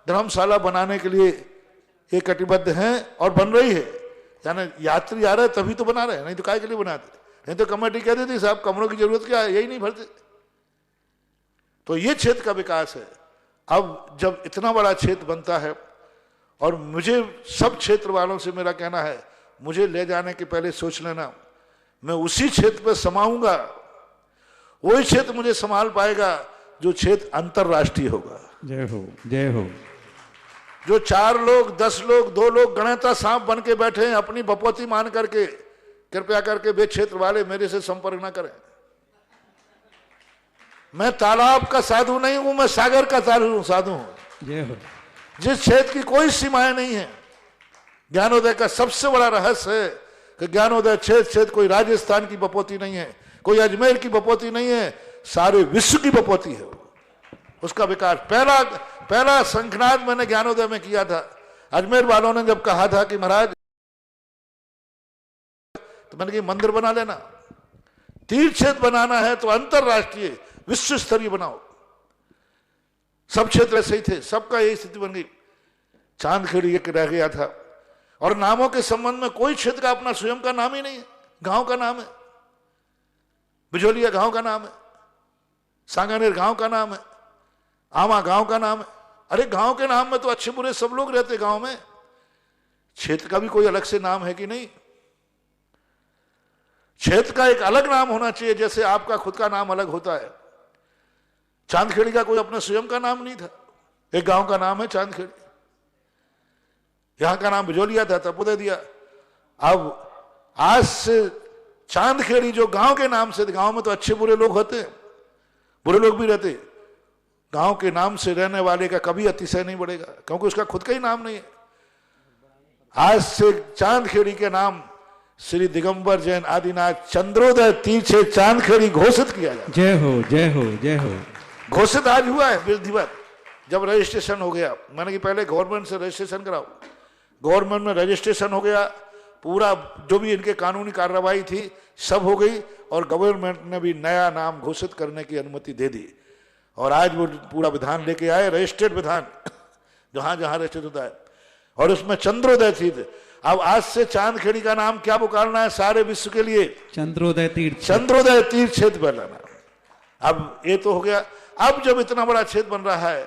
धर्मशाला बनाने के लिए ये कटिबद्ध हैं और बन रही है। यानी यात्री आ रहे हैं तभी तो बना रहे हैं, नहीं तो काय के लिए बनाते? नहीं तो कमेटी कह देती साहब कमरों की जरूरत क्या है, यही नहीं भरते। तो ये क्षेत्र का विकास है। अब जब इतना बड़ा क्षेत्र बनता है, और मुझे सब क्षेत्र वालों से मेरा कहना है, मुझे ले जाने के पहले सोच लेना, मैं उसी क्षेत्र पर समाऊंगा, वही क्षेत्र मुझे संभाल पाएगा जो क्षेत्र अंतरराष्ट्रीय होगा।
जय हो, जय हो।
जो 4 लोग 10 लोग 2 लोग गणेता सांप बन के बैठे हैं अपनी बपौती मान करके, कृपया करके वे क्षेत्र वाले मेरे से संपर्क न करें। मैं तालाब का साधु नहीं हूं, मैं सागर का साधु हूं।
जय हो।
जिस क्षेत्र की कोई सीमाएं नहीं है, ज्ञानोदय का सबसे बड़ा रहस्य है कि ज्ञानोदय क्षेत्र कोई राजस्थान की बपोती नहीं है, कोई अजमेर की बपोती नहीं है, सारे विश्व की बपोती है। उसका विकास पहला शंखनाद मैंने ज्ञानोदय में किया था। अजमेर वालों ने जब कहा था कि महाराज, तो मैंने कहा मंदिर बना लेना, तीर्थ क्षेत्र बनाना है तो अंतरराष्ट्रीय विश्व स्तरीय बनाओ। सब क्षेत्र ऐसे ही थे, सबका यही स्थिति बन गई। चांदखेड़ी एक रह गया था। और नामों के संबंध में कोई क्षेत्र का अपना स्वयं का नाम ही नहीं है। गांव का नाम है, बिजोलिया गांव का नाम है, सांगानेर गांव का नाम है, आमा गांव का नाम है। अरे गांव के नाम में तो अच्छे बुरे सब लोग रहते गांव में, क्षेत्र का भी कोई अलग से नाम है कि नहीं? क्षेत्र का एक अलग नाम होना चाहिए, जैसे आपका खुद का नाम अलग होता है। चांदखेड़ी का कोई अपना स्वयं का नाम नहीं था, एक गांव का नाम है चांदखेड़ी। यहां का नाम बिजोलिया था, तब दे दिया। अब आज से चांदखेड़ी जो गांव के नाम से, गांव में तो अच्छे बुरे लोग होते हैं, बुरे लोग भी रहते, गांव के नाम से रहने वाले का कभी अतिशय नहीं बढ़ेगा, क्योंकि उसका खुद का ही नाम नहीं है। आज से चांदखेड़ी के नाम श्री दिगंबर जैन आदिनाथ चंद्रोदय तीर्थ चांदखेड़ी घोषित किया जाए।
जय हो, जय हो, जय हो।
घोषित आज हुआ है विधिवत, जब रजिस्ट्रेशन हो गया। मैंने कि पहले गवर्नमेंट से रजिस्ट्रेशन कराओ, गवर्नमेंट में रजिस्ट्रेशन हो गया, पूरा जो भी इनके कानूनी कार्रवाई थी सब हो गई, और गवर्नमेंट ने भी नया नाम घोषित करने की अनुमति दे दी। और आज वो पूरा विधान लेके आए, रजिस्टर्ड विधान, जहां जहां रजिस्टर्ड होता है, और उसमें चंद्रोदय तीर्थ। अब आज से चांदखेड़ी का नाम क्या पुकारना है सारे विश्व के लिए?
चंद्रोदय तीर्थ,
चंद्रोदय तीर्थ क्षेत्र बनाना। अब ये तो हो गया। अब जब इतना बड़ा क्षेत्र बन रहा है,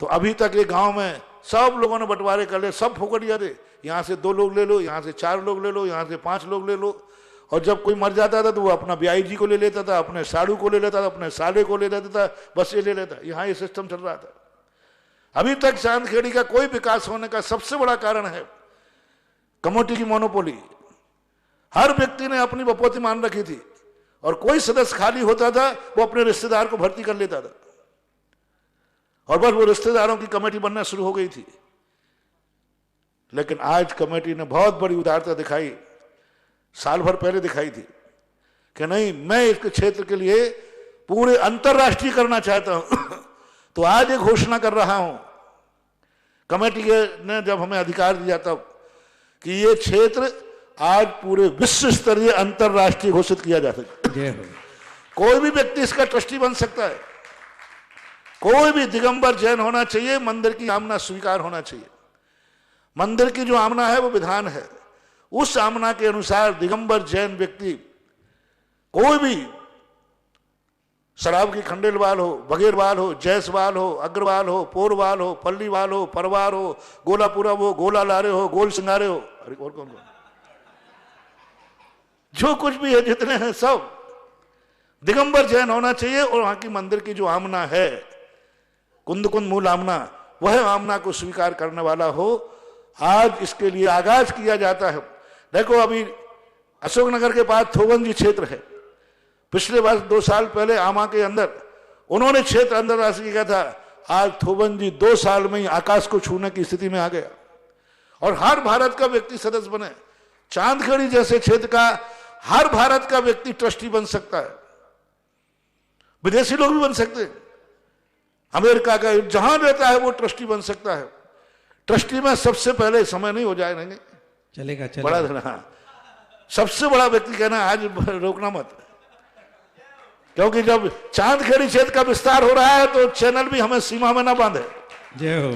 तो अभी तक ये गांव में सब लोगों ने बंटवारे कर ले, सब फोकटिया दे, यहां से 2 लोग ले लो, यहां से 4 लोग ले लो, यहां से 5 लोग ले लो। और जब कोई मर जाता था तो वो अपना ब्याई जी को ले लेता था, अपने साड़ू को ले लेता था, अपने साले को ले लेता था, बस ये ले लेता। यहाँ ये सिस्टम चल रहा था। अभी तक चांदखेड़ी का कोई विकास होने का सबसे बड़ा कारण है कमोटी की मोनोपोली। हर व्यक्ति ने अपनी बपोती मान रखी थी, और कोई सदस्य खाली होता था वो अपने रिश्तेदार को भर्ती कर लेता था, और बस वो रिश्तेदारों की कमेटी बनना शुरू हो गई थी। लेकिन आज कमेटी ने बहुत बड़ी उदारता दिखाई, साल भर पहले दिखाई थी, कि नहीं, मैं इस क्षेत्र के लिए पूरे अंतरराष्ट्रीय करना चाहता हूं। तो आज एक घोषणा कर रहा हूं, कमेटी ने जब हमें अधिकार दिया तब, कि ये क्षेत्र आज पूरे विश्व स्तरीय अंतरराष्ट्रीय घोषित किया जा सकता है। कोई भी व्यक्ति इसका ट्रस्टी बन सकता है, कोई भी दिगंबर जैन होना चाहिए, मंदिर की आमना स्वीकार होना चाहिए। मंदिर की जो आमना है वो विधान है, उस आमना के अनुसार दिगंबर जैन व्यक्ति, कोई भी शराब की खंडेलवाल हो, बघेरवाल हो, जैसवाल हो, अग्रवाल हो, पोरवाल हो, पल्लीवाल हो, परवार हो, गोलापुरम हो, गोला लारे हो, गोल सिंगारे हो, अरे और कौन कौन, जो कुछ भी है, जितने हैं सब दिगंबर जैन होना चाहिए। और वहां की मंदिर की जो आमना है, कुंद कुंद मूल आमना, वह आमना को स्वीकार करने वाला हो। आज इसके लिए आगाज किया जाता है। देखो, अभी अशोकनगर के पास थोबंजी क्षेत्र है, पिछले वर्ष 2 साल पहले आमा के अंदर उन्होंने क्षेत्र अंतरराष्ट्रीय किया था। आज थोबंजी 2 साल में ही आकाश को छूने की स्थिति में आ गया, और हर भारत का व्यक्ति सदस्य बने। चांदखेड़ी जैसे क्षेत्र का हर भारत का व्यक्ति ट्रस्टी बन सकता है, विदेशी लोग भी बन सकते हैं, अमेरिका का जहां रहता है वो ट्रस्टी बन सकता है। ट्रस्टी में सबसे पहले समय नहीं हो जाएंगे,
चलेगा,
बड़ा धना, सबसे बड़ा व्यक्ति कहना आज रोकना मत, क्योंकि जब चांदखेड़ी क्षेत्र का विस्तार हो रहा है तो चैनल भी हमें सीमा में ना बांधे।
जय हो।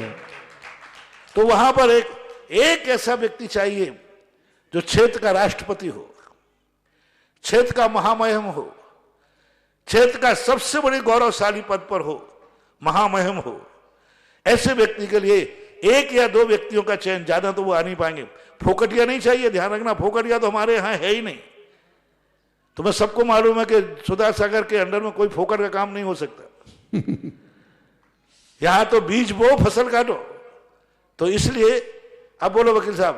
तो वहां पर एक ऐसा व्यक्ति चाहिए जो क्षेत्र का राष्ट्रपति हो, क्षेत्र का महामहिम हो, क्षेत्र का सबसे बड़ी गौरवशाली पद पर हो, महामहिम हो। ऐसे व्यक्ति के लिए 1 या 2 व्यक्तियों का चयन, ज्यादा तो वो आ नहीं पाएंगे। फोकटिया नहीं चाहिए, ध्यान रखना, फोकटिया तो हमारे यहां है ही नहीं। तुम्हें सबको मालूम है कि सुधा सागर के अंडर में कोई फोकट का काम नहीं हो सकता। यहां तो बीज बो, फसल काटो। तो इसलिए अब बोलो वकील साहब,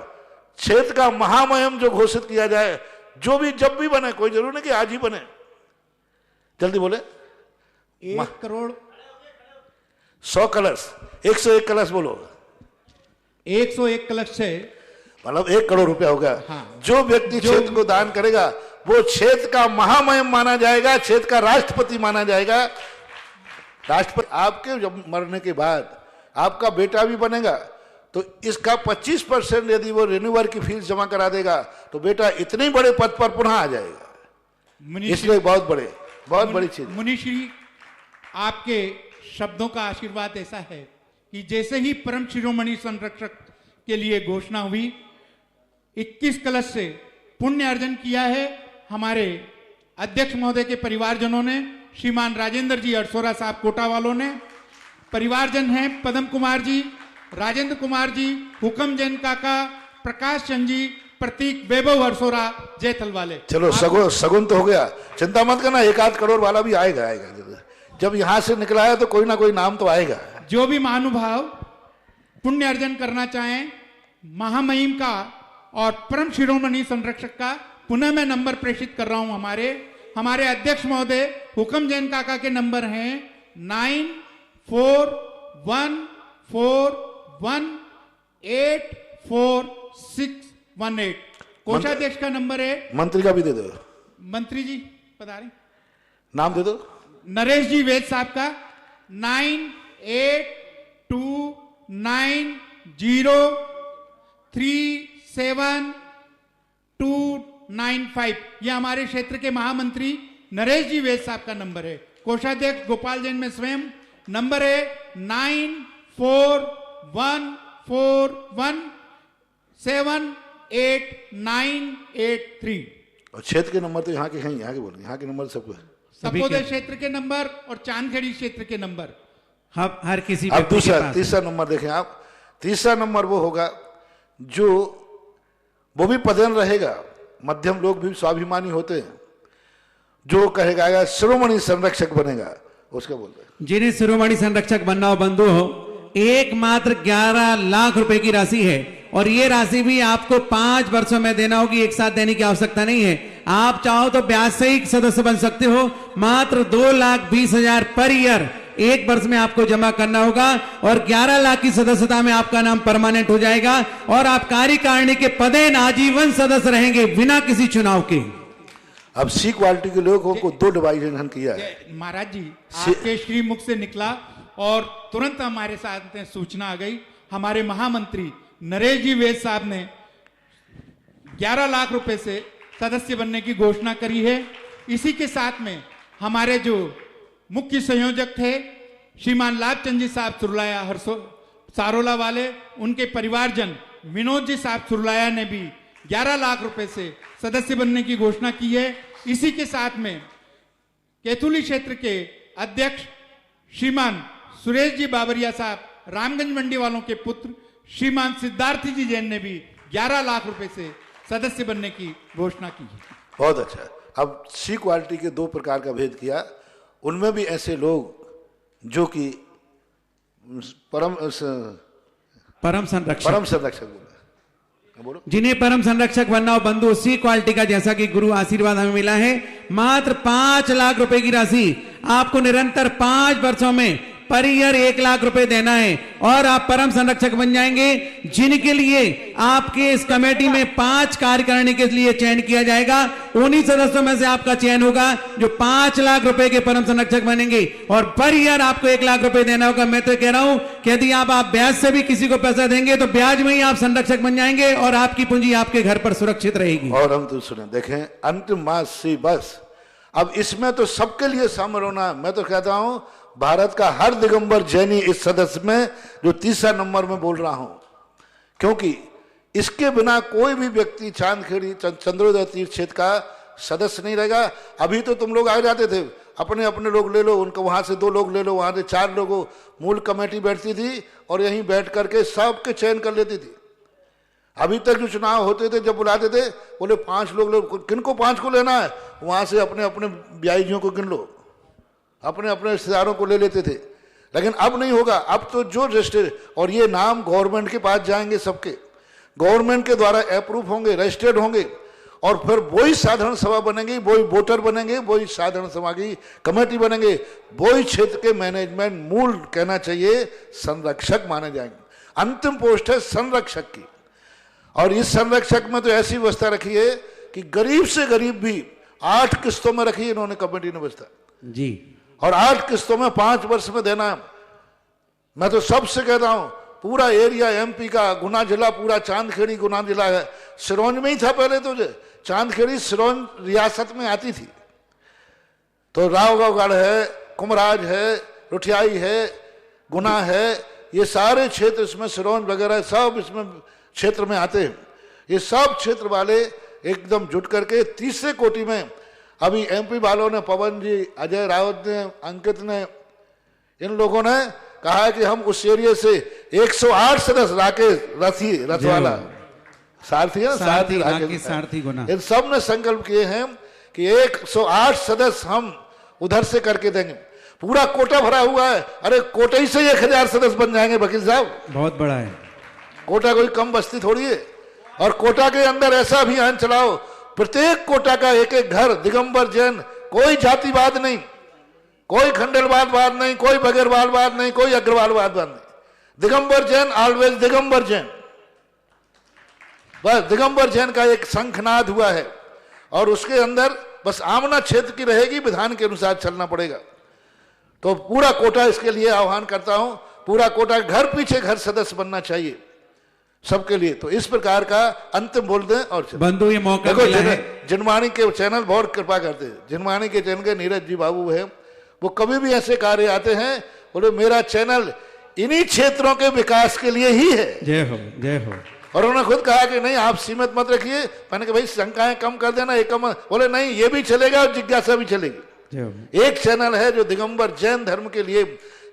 क्षेत्र का महामहिम जो घोषित किया जाए, जो भी जब भी बने, कोई जरूर नहीं कि आज ही बने, जल्दी बोले।
1 करोड़
100 कलश, 101 कलश बोलो।
101 कलश से
मतलब 1 करोड़ रुपया हो गया।
हाँ।
जो व्यक्ति क्षेत्र को दान करेगा वो क्षेत्र का महामहिम माना जाएगा, क्षेत्र का राष्ट्रपति माना जाएगा। राष्ट्रपति आपके जब मरने के बाद आपका बेटा भी बनेगा तो इसका 25% यदि वो रिन्यूअल की फीस जमा करा देगा तो बेटा इतने बड़े पद पर पुनः आ जाएगा। इसलिए बहुत बड़ी चीज।
मुनीश्री, आपके शब्दों का आशीर्वाद ऐसा है कि जैसे ही परम शिरोमणि संरक्षक के लिए घोषणा हुई, 21 कलश से पुण्य अर्जन किया है हमारे अध्यक्ष महोदय के परिवारजनों ने, श्रीमान राजेंद्र जी अरसोरा साहब कोटा वालों ने। परिवारजन हैं पदम कुमार जी, राजेंद्र कुमार जी, हुकम जैन काका, प्रकाश चंद जी, प्रतीक, वैभव अरसोरा, जयथल वाले।
चलो सगुन तो हो गया, चिंता मत करना, 1-8 करोड़ वाला भी आएगा। जब यहां से निकला है तो कोई ना कोई नाम तो आएगा।
जो भी महानुभाव पुण्य अर्जन करना चाहें, महामहिम का और परम शिरोमणि संरक्षक का पुनः मैं नंबर प्रेषित कर रहा हूं। हमारे अध्यक्ष महोदय हुकम जैन काका के नंबर हैं 9411844618। कोषाध्यक्ष का नंबर है। मंत्री
का भी दे दो।
मंत्री जी पधारे,
नाम दे दो।
नरेश जी वेद साहब का 9829037295। यह हमारे क्षेत्र के महामंत्री नरेश जी वेद साहब का नंबर है। कोषाध्यक्ष गोपाल जैन में स्वयं नंबर है 9414178983।
और क्षेत्र के नंबर तो यहाँ के हैं, यहाँ के बोल, यहाँ के नंबर सबको है।
सपोदय क्षेत्र के नंबर और चांदखेड़ी क्षेत्र के नंबर
हर किसी।
अब तीसरा नंबर देखें आप। तीसरा नंबर वो होगा जो वो भी पदेन रहेगा, मध्यम लोग भी स्वाभिमानी होते हैं, जो कहेगा शिरोमणि संरक्षक बनेगा, उसका बोलते हैं।
जिन्हें शिरोमणि संरक्षक बनना हो बंधु हो, एकमात्र 11 लाख रुपए की राशि है और ये राशि भी आपको 5 वर्षों में देना होगी, एक साथ देने की आवश्यकता नहीं है। आप चाहो तो ब्याज से ही सदस्य बन सकते हो। मात्र 2,20,000 पर ईयर 1 वर्ष में आपको जमा करना होगा और 11 लाख की सदस्यता में आपका नाम परमानेंट हो जाएगा और आप कार्यकारिणी के पदेन आजीवन सदस्य रहेंगे बिना किसी चुनाव के।
अब सी क्वालिटी के लोगों को 2 डिवाइजन किया है।
महाराज जी, आपके श्रीमुख से निकला और तुरंत हमारे साथ सूचना आ गई। हमारे महामंत्री नरेश जी वेद साहब ने 11 लाख रुपए से सदस्य बनने की घोषणा करी है। इसी के साथ में हमारे जो मुख्य संयोजक थे श्रीमान लाभचंद जी साहब सुरलाया सारोला वाले, उनके परिवारजन विनोद जी साहब सुरलाया ने भी 11 लाख रुपए से सदस्य बनने की घोषणा की है। इसी के साथ में कैथुली क्षेत्र के अध्यक्ष श्रीमान सुरेश जी बाबरिया साहब, रामगंज मंडी वालों के पुत्र श्रीमान सिद्धार्थी जी जैन ने भी 11 लाख रुपए से सदस्य बनने की घोषणा की है।
बहुत अच्छा। अब सी क्वालिटी के 2 प्रकार का भेद किया, उनमें भी ऐसे लोग जो कि परम संरक्षक बोलो,
जिन्हें परम संरक्षक बनना हो बंधु, सी क्वालिटी का जैसा कि गुरु आशीर्वाद हमें मिला है, मात्र 5 लाख रुपए की राशि आपको निरंतर 5 वर्षों में पर ईयर 1 लाख रुपए देना है और आप परम संरक्षक बन जाएंगे, जिनके लिए आपके इस कमेटी में 5 कार्यकारिणी के लिए चयन किया जाएगा। उन्हीं सदस्यों में से आपका चयन होगा जो 5 लाख रुपए के परम संरक्षक बनेंगे और पर ईयर आपको 1 लाख रुपए देना होगा। मैं तो कह रहा हूं कि यदि आप ब्याज से भी किसी को पैसा देंगे तो ब्याज में ही आप संरक्षक बन जाएंगे और आपकी पूंजी आपके घर पर सुरक्षित रहेगी।
और हम तो सुने देखें अंतिम मास सी बस। अब इसमें तो सबके लिए शामिल होना। मैं तो कहता हूं भारत का हर दिगंबर जैनी इस सदस्य में जो तीसरा नंबर में बोल रहा हूं, क्योंकि इसके बिना कोई भी व्यक्ति चांदखेड़ी चंद्रोदय तीर्थ क्षेत्र का सदस्य नहीं रहेगा। अभी तो तुम लोग आ जाते थे, अपने अपने लोग ले लो, उनको वहां से 2 लोग ले लो, वहां से 4 लोगों, मूल कमेटी बैठती थी और यहीं बैठ करके सबके चयन कर लेती थी। अभी तक जो चुनाव होते थे जब बुलाते थे बोले 5 लोग, किनको 5 को लेना है, वहां से अपने अपने ब्याहियों को गिन लो, अपने अपने रिश्तेदारों को ले लेते थे। लेकिन अब नहीं होगा। अब तो जो रजिस्टर्ड, और ये नाम गवर्नमेंट के पास जाएंगे, सबके गवर्नमेंट के द्वारा अप्रूव होंगे, रजिस्टर्ड होंगे और फिर वही साधारण सभा बनेंगे, वही वोटर बनेंगे, वही साधारण सभा की कमेटी बनेंगे, वही क्षेत्र के मैनेजमेंट मूल कहना चाहिए संरक्षक माने जाएंगे। अंतिम पोस्ट है संरक्षक की। और इस संरक्षक में तो ऐसी व्यवस्था रखी है कि गरीब से गरीब भी 8 किस्तों में रखी है इन्होंने, कमेटी ने व्यवस्था
जी।
और 8 किस्तों में 5 वर्ष में देना है। मैं तो सबसे कहता हूं, पूरा एरिया एमपी का, गुना जिला पूरा चांदखेड़ी गुना जिला है, सिरोंज में ही था पहले तो, चांदखेड़ी सिरोंज रियासत में आती थी। तो रावगढ़ है, कुमराज है, रुठियाई है, गुना है, ये सारे क्षेत्र इसमें, सिरोंज वगैरह सब इसमें क्षेत्र में आते हैं। ये सब क्षेत्र वाले एकदम जुट करके तीसरे कोटि में, अभी एमपी वालों ने, पवन जी, अजय रावत ने, अंकित ने, इन लोगों ने कहा है कि हम उस एरिया से 108 सदस्य राकेश रथी रथवाला सारथी है,
सारथी गुना,
इन सब ने संकल्प किए हैं कि 108 सदस्य हम उधर से करके देंगे। पूरा कोटा भरा हुआ है। अरे कोटा ही से 1000 सदस्य बन जाएंगे वकील साहब,
बहुत बड़ा है
कोटा, कोई कम बस्ती थोड़ी है। और कोटा के अंदर ऐसा अभियान चलाओ, प्रत्येक कोटा का एक एक घर दिगंबर जैन, कोई जातिवाद नहीं, कोई खंडेलवाद नहीं, कोई बगैरवालवाद नहीं, कोई अग्रवालवाद नहीं, दिगंबर जैन, ऑलवेज दिगंबर जैन। बस दिगंबर जैन का एक शंखनाद हुआ है और उसके अंदर बस आमना क्षेत्र की रहेगी, विधान के अनुसार चलना पड़ेगा। तो पूरा कोटा इसके लिए आह्वान करता हूं, पूरा कोटा घर पीछे घर सदस्य बनना चाहिए सबके लिए। तो इस प्रकार का अंतिम बोल दें। और
बंधु ये मौका मिला है,
जिनवाणी के चैनल बहुत कृपा करते हैं, जिनवाणी के चैनल के नीरज जी बाबू है, वो कभी भी ऐसे कार्य आते हैं, बोले मेरा चैनल इन्हीं क्षेत्रों के विकास के लिए ही है।
जय हो, जय हो।
और उन्होंने खुद कहा कि नहीं आप सीमित मत रखिए, मैंने कहा भाई शंकाएं कम कर देना, एक कम, बोले नहीं ये भी चलेगा और जिज्ञासा भी चलेगी। एक चैनल है जो दिगंबर जैन धर्म के लिए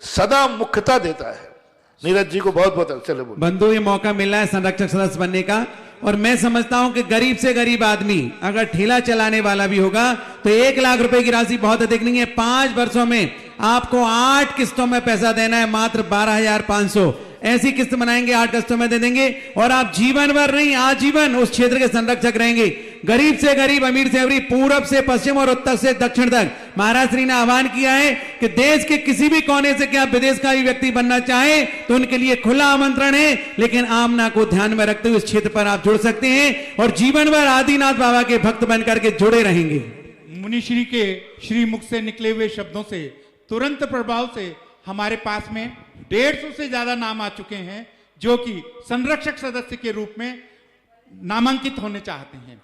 सदा मुख्यता देता है। नीरज जी को बहुत बहुत चले बोल।
बंधु ये मौका मिला है संरक्षक सदस्य बनने का, और मैं समझता हूं कि गरीब से गरीब आदमी अगर ठेला चलाने वाला भी होगा तो 1 लाख रुपए की राशि बहुत अधिक नहीं है। 5 वर्षों में आपको 8 किस्तों में पैसा देना है, मात्र 12,500 ऐसी किस्त बनाएंगे, 8 किस्तों में दे देंगे, और आप जीवन भर नहीं आजीवन उस क्षेत्र के संरक्षक रहेंगे। गरीब से गरीब, अमीर से अमीर, पूरब से पश्चिम और उत्तर से दक्षिण तक महाराज श्री ने आह्वान किया है कि देश के किसी भी कोने से क्या विदेश का भी व्यक्ति बनना चाहे तो उनके लिए खुला आमंत्रण है, लेकिन आमना को ध्यान में रखते हुए इस क्षेत्र पर आप जुड़ सकते हैं और जीवन भर आदिनाथ बाबा के भक्त बनकर के जुड़े रहेंगे।
मुनिश्री के श्रीमुख से निकले हुए शब्दों से तुरंत प्रभाव से हमारे पास में 150 से ज्यादा नाम आ चुके हैं जो कि संरक्षक सदस्य के रूप में नामांकित होने चाहते हैं।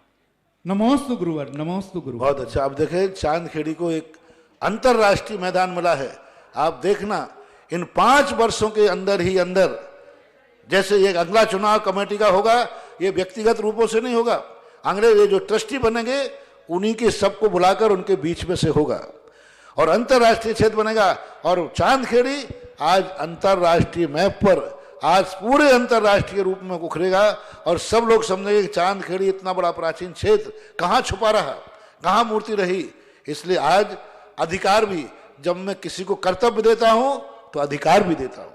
नमोस्तु गुरुवर, नमोस्तु गुरु।
बहुत अच्छा। आप देखें चांदखेड़ी को एक अंतरराष्ट्रीय मैदान मिला है। आप देखना इन 5 वर्षों के अंदर ही अंदर, जैसे ये अगला चुनाव कमेटी का होगा, ये व्यक्तिगत रूपों से नहीं होगा, अंग्रेज ये जो ट्रस्टी बनेंगे उन्हीं के सबको बुलाकर उनके बीच में से होगा और अंतरराष्ट्रीय क्षेत्र बनेगा। और चांदखेड़ी आज अंतरराष्ट्रीय मैप पर आज पूरे अंतरराष्ट्रीय रूप में उखरेगा और सब लोग समझेंगे कि चांदखेड़ी इतना बड़ा प्राचीन क्षेत्र कहाँ छुपा रहा, कहाँ मूर्ति रही। इसलिए आज अधिकार भी, जब मैं किसी को कर्तव्य देता हूं तो अधिकार भी देता हूं।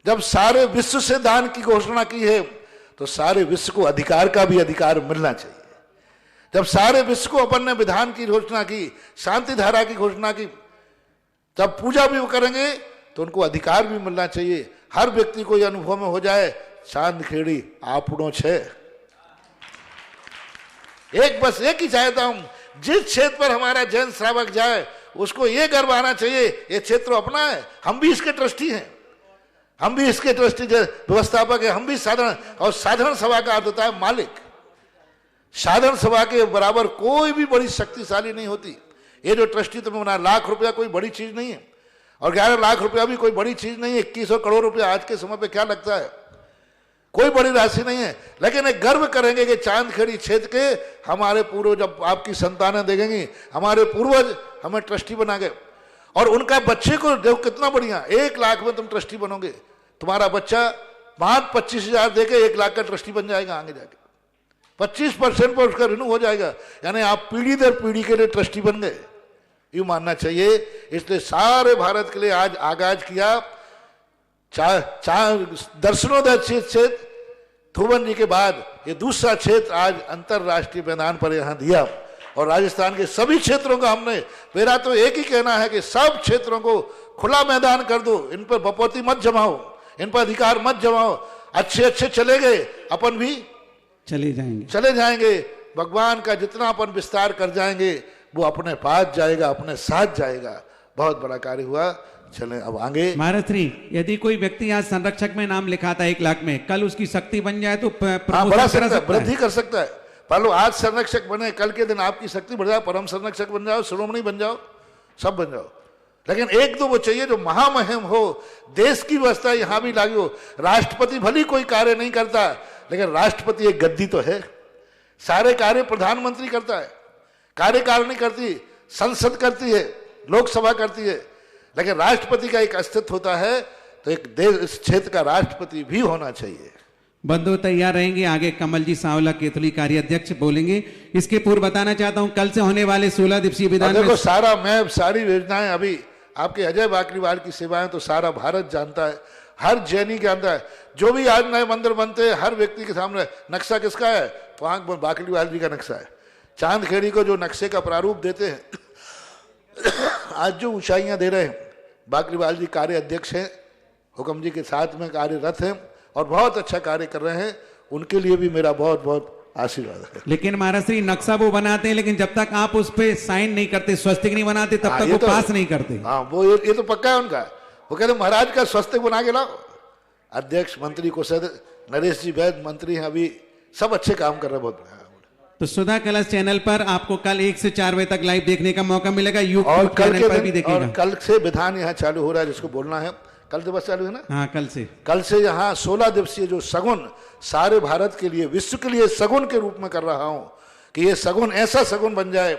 जब सारे विश्व से दान की घोषणा की है तो सारे विश्व को अधिकार का भी अधिकार मिलना चाहिए। जब सारे विश्व को अपन ने विधान की घोषणा की, शांति धारा की घोषणा की, जब पूजा भी वो करेंगे तो उनको अधिकार भी मिलना चाहिए। हर व्यक्ति को यह अनुभव में हो जाए चांदखेड़ी आपड़ो छे। बस एक ही चाहता हूं, जिस क्षेत्र पर हमारा जैन श्रावक जाए उसको ये गर्व आना चाहिए ये क्षेत्र अपना है, हम भी इसके ट्रस्टी हैं, हम भी इसके ट्रस्टी व्यवस्थापक है, हम भी साधारण, और साधारण सभा का अर्थ होता है मालिक। साधारण सभा के बराबर कोई भी बड़ी शक्तिशाली नहीं होती। ये जो ट्रस्टी तुम्हें बना, लाख रुपया कोई बड़ी चीज नहीं है और 11 लाख रुपया भी कोई बड़ी चीज नहीं है। 2100 करोड़ रुपया आज के समय पे क्या लगता है, कोई बड़ी राशि नहीं है। लेकिन एक गर्व करेंगे कि चांदखेड़ी क्षेत्र के हमारे पूर्वज, जब आपकी संतानें देखेंगी हमारे पूर्वज हमें ट्रस्टी बना गए और उनका बच्चे को देखो कितना बढ़िया, 1 लाख में तुम ट्रस्टी बनोगे, तुम्हारा बच्चा मात्र 25,000 देके 1 लाख का ट्रस्टी बन जाएगा, आगे जाके 25% पर उसका रिन्यू हो जाएगा। यानी आप पीढ़ी दर पीढ़ी के लिए ट्रस्टी बन गए, यूं मानना चाहिए। इसलिए सारे भारत के लिए आज आगाज किया। दर्शनोदय क्षेत्र थुवन जी के बाद ये दूसरा क्षेत्र आज अंतरराष्ट्रीय मैदान पर यहां दिया और राजस्थान के सभी क्षेत्रों का हमने, मेरा तो एक ही कहना है कि सब क्षेत्रों को खुला मैदान कर दो, इन पर बपौती मत जमाओ, इन पर अधिकार मत जमाओ। अच्छे अच्छे चले गए, अपन भी
चले जाएंगे।
चले जाएंगे। भगवान का जितना अपन विस्तार कर जाएंगे वो अपने पास जाएगा, अपने साथ जाएगा। बहुत बड़ा कार्य हुआ। चलें अब आगे।
महाराज श्री, यदि कोई व्यक्ति आज संरक्षक में नाम लिखा था 1 लाख में, कल उसकी शक्ति बन जाए तो
हाँ,
प्रमोशन
बढ़ा
करा
सकता है,
सकता है।
वृद्धि कर सकता है। मान लो आज संरक्षक बने, कल के दिन आपकी शक्ति बढ़ जाए, परम संरक्षक बन जाओ, शिरोमणि बन जाओ, सब बन जाओ। लेकिन एक तो वो चाहिए जो महामहिम हो, देश की व्यवस्था यहां भी लागू हो। राष्ट्रपति भले कोई कार्य नहीं करता, लेकिन राष्ट्रपति एक गद्दी तो है। सारे कार्य प्रधानमंत्री करता है, कार्यकारिणी करती, संसद करती है, लोकसभा करती है, लेकिन राष्ट्रपति का एक अस्तित्व होता है। तो एक देश, इस क्षेत्र का राष्ट्रपति भी होना चाहिए।
बंधु तैयार रहेंगे। आगे कमल जी सांवला केतुली कार्याध्यक्ष बोलेंगे। इसके पूर्व बताना चाहता हूं, कल से होने वाले 16 दिवसीय विधान
देखो
में
सारा मैप, सारी योजनाएं, अभी आपके अजय बाकलीवाल की सेवाएं तो सारा भारत जानता है, हर जैनी जानता है। जो भी आज नए मंदिर बनते हैं, हर व्यक्ति के सामने नक्शा किसका है? तो बाकलीवाल जी का नक्शा है। चांदखेड़ी को जो नक्शे का प्रारूप देते हैं, आज जो ऊंचाइयां दे रहे हैं, बाकलीवाल जी कार्य अध्यक्ष हैं, हुक्म जी के साथ में कार्यरत हैं और बहुत अच्छा कार्य कर रहे हैं। उनके लिए भी मेरा बहुत बहुत आशीर्वाद है।
लेकिन महाराज श्री, नक्शा वो बनाते हैं, लेकिन जब तक आप उस पे साइन नहीं करते, स्वस्तिक नहीं बनाते, तब तक
ये
वो
तो,
पास नहीं करते।
हाँ, वो ये तो पक्का है उनका। वो कहते महाराज का स्वस्तिक बना के लाओ। अध्यक्ष, मंत्री, कोषाध्यक्ष, नरेश जी वैद्य मंत्री हैं, अभी सब अच्छे काम कर रहे हैं, बहुत बढ़िया।
तो सुधा कलश चैनल पर आपको कल 1 से 4 बजे तक लाइव देखने का मौका मिलेगा।
और
यूट्यूब
कल
चैनल
के
पर भी
दिन,
देखिएगा।
और कल से विधान यहाँ चालू हो रहा है, जिसको बोलना है। कल दिवस चालू है ना?
हाँ,
कल से यहाँ 16 दिवसीय जो सगुन सारे भारत के लिए, विश्व के लिए सगुन के रूप में कर रहा हूं कि ये सगुन ऐसा सगुन बन जाए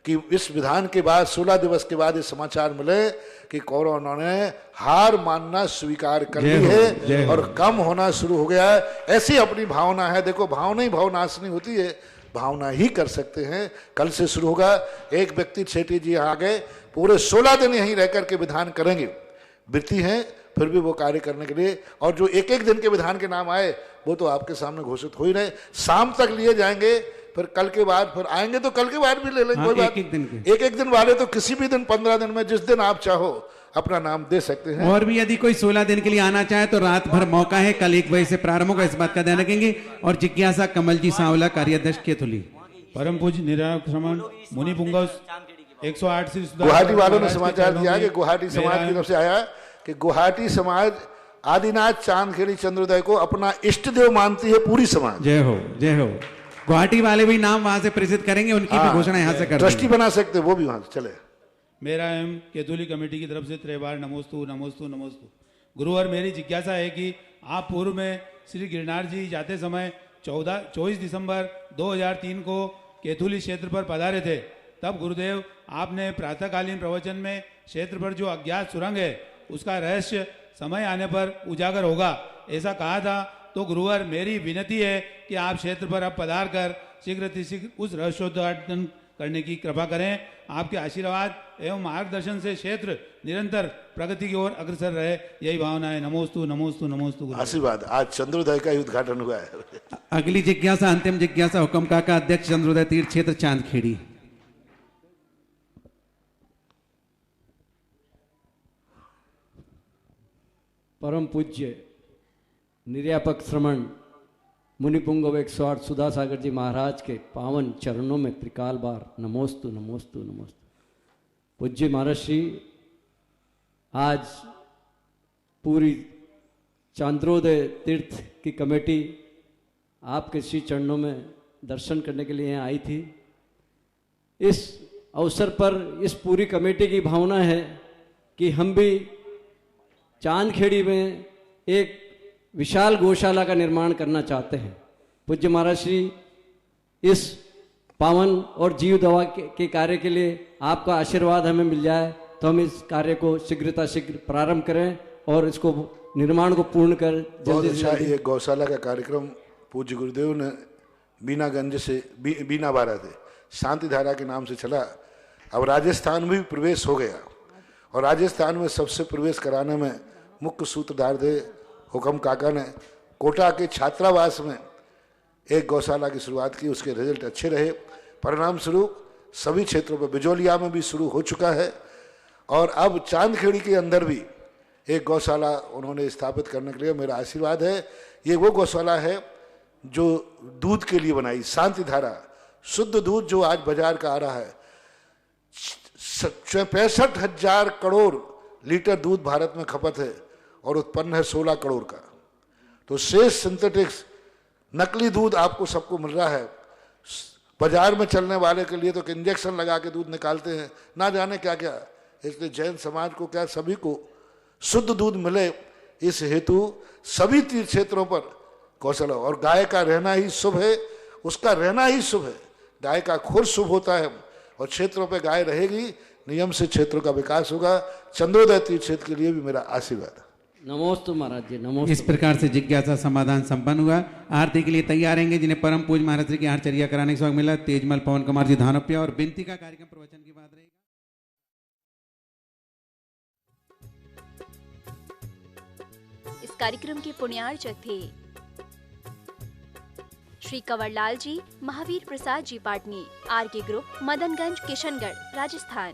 कि इस विधान के बाद 16 दिवस के बाद ये समाचार मिले कि कौरवों ने हार मानना स्वीकार कर ली है और कम होना शुरू हो गया है। ऐसी अपनी भावना है। देखो, भावना ही भावनाश नहीं होती है, भावना ही कर सकते हैं। कल से शुरू होगा। एक व्यक्ति सेठी जी यहाँ आ गए, पूरे 16 दिन यहीं रह करके विधान करेंगे। वृत्ति हैं, फिर भी वो कार्य करने के लिए। और जो एक एक दिन के विधान के नाम आए वो तो आपके सामने घोषित हो ही रहे। शाम तक लिए जाएंगे, फिर कल के बाद फिर आएंगे तो कल के बाद भी ले लेंगे। कोई बात, एक दिन वाले तो किसी भी दिन 15 दिन में जिस दिन आप चाहो अपना नाम दे सकते हैं।
और भी यदि कोई 16 दिन के लिए आना चाहे तो रात भर मौका है। कल 1 बजे से प्रारंभ होगा, इस बात का ध्यान रखेंगे। और जिज्ञासा कमल जी सांवला कार्याध्यक्ष केतुली।
परम पूज्य निराश्रमण मुनि पुंगव 108 श्री
गुवाहाटी वालों ने समाचार दिया कि गुवाहाटी समाज की तरफ से आया कि गुवाहाटी समाज आदिनाथ चांदखेड़ी चंद्रोदय को अपना इष्ट देव मानती है पूरी समाज।
जय हो, जय हो। गुवाहाटी वाले भी नाम वहां से प्रेषित करेंगे, उनकी भी घोषणा यहाँ से कर
ट्रस्टी बना सकते, वो भी वहां से चले।
मेरा एम केतुली कमेटी की तरफ से त्रिवार नमोस्तु नमोस्तु नमोस्तु। गुरुवर, मेरी जिज्ञासा है कि आप पूर्व में श्री गिरनार जी जाते समय 24 दिसंबर 2003 को केतुली क्षेत्र पर पधारे थे। तब गुरुदेव आपने प्रातःकालीन प्रवचन में क्षेत्र पर जो अज्ञात सुरंग है उसका रहस्य समय आने पर उजागर होगा ऐसा कहा था। तो गुरुवर, मेरी विनती है कि आप क्षेत्र पर अब पधार कर शीघ्र उस रहस्योद्घाटन करने की कृपा करें। आपके आशीर्वाद एवं मार्गदर्शन से क्षेत्र निरंतर प्रगति की ओर अग्रसर रहे, यही भावना है। नमोस्तु नमोस्तु नमोस्तु।
आशीर्वाद। आज चंद्रोदय का उद्घाटन हुआ है।
अगली जिज्ञासा, अंतिम जिज्ञासा, हुक्म काका अध्यक्ष चंद्रोदय तीर्थ क्षेत्र चांदखेड़ी।
परम पूज्य निर्यापक श्रमण मुनिपुंगव 108 सुधा सागर जी महाराज के पावन चरणों में त्रिकाल बार नमोस्तु नमोस्तु नमोस्तु। पूज्य महाराज श्री, आज पूरी चांद्रोदय तीर्थ की कमेटी आपके श्री चरणों में दर्शन करने के लिए यहाँ आई थी। इस अवसर पर इस पूरी कमेटी की भावना है कि हम भी चांदखेड़ी में एक विशाल गौशाला का निर्माण करना चाहते हैं। पूज्य महाराज श्री, इस पावन और जीव दवा के कार्य के लिए आपका आशीर्वाद हमें मिल जाए तो हम इस कार्य को शीघ्र प्रारंभ करें और इसको निर्माण को पूर्ण कर
जल्दी से। ये गौशाला का कार्यक्रम पूज्य गुरुदेव ने बीनागंज से बीना बारा थे शांति धारा के नाम से चला। अब राजस्थान में भी प्रवेश हो गया और राजस्थान में सबसे प्रवेश कराने में मुख्य सूत्रधार थे हुक्म काका ने। कोटा के छात्रावास में एक गौशाला की शुरुआत की, उसके रिजल्ट अच्छे रहे। परिणाम स्वरूप सभी क्षेत्रों पर, बिजोलिया में भी शुरू हो चुका है और अब चांदखेड़ी के अंदर भी एक गौशाला उन्होंने स्थापित करने के लिए मेरा आशीर्वाद है। ये वो गौशाला है जो दूध के लिए बनाई शांति धारा, शुद्ध दूध जो आज बाजार का आ रहा है, 65,000 करोड़ लीटर दूध भारत में खपत है और उत्पन्न है 16 करोड़ का। तो शेष सिंथेटिक्स नकली दूध आपको सबको मिल रहा है। बाजार में चलने वाले के लिए तो इंजेक्शन लगा के दूध निकालते हैं, ना जाने क्या क्या। इसलिए जैन समाज को क्या सभी को शुद्ध दूध मिले, इस हेतु सभी तीर्थ क्षेत्रों पर कौशल, और गाय का रहना ही शुभ है, उसका रहना ही शुभ है। गाय का खुर शुभ होता है और क्षेत्रों पे गाय रहेगी, नियम से क्षेत्रों का विकास होगा। चंद्रोदय तीर्थ क्षेत्र के लिए भी मेरा आशीर्वाद।
नमोस्तु महाराज जी, नमोस्तु।
इस प्रकार से जिज्ञासा समाधान संपन्न हुआ। आरती के लिए तैयार रहेंगे जिन्हें परम पूज महाराज श्री की आरचर्या कराने का सौभाग्य मिला, तेजमल पवन कुमार जी धानोपिया। और बिनती का कार्यक्रम प्रवचन के बाद रहेगा।
इस कार्यक्रम के पुण्यार्चक थे श्री कंवरलाल जी, महावीर प्रसाद जी पाटनी, आरके ग्रुप, मदनगंज, किशनगढ़, राजस्थान।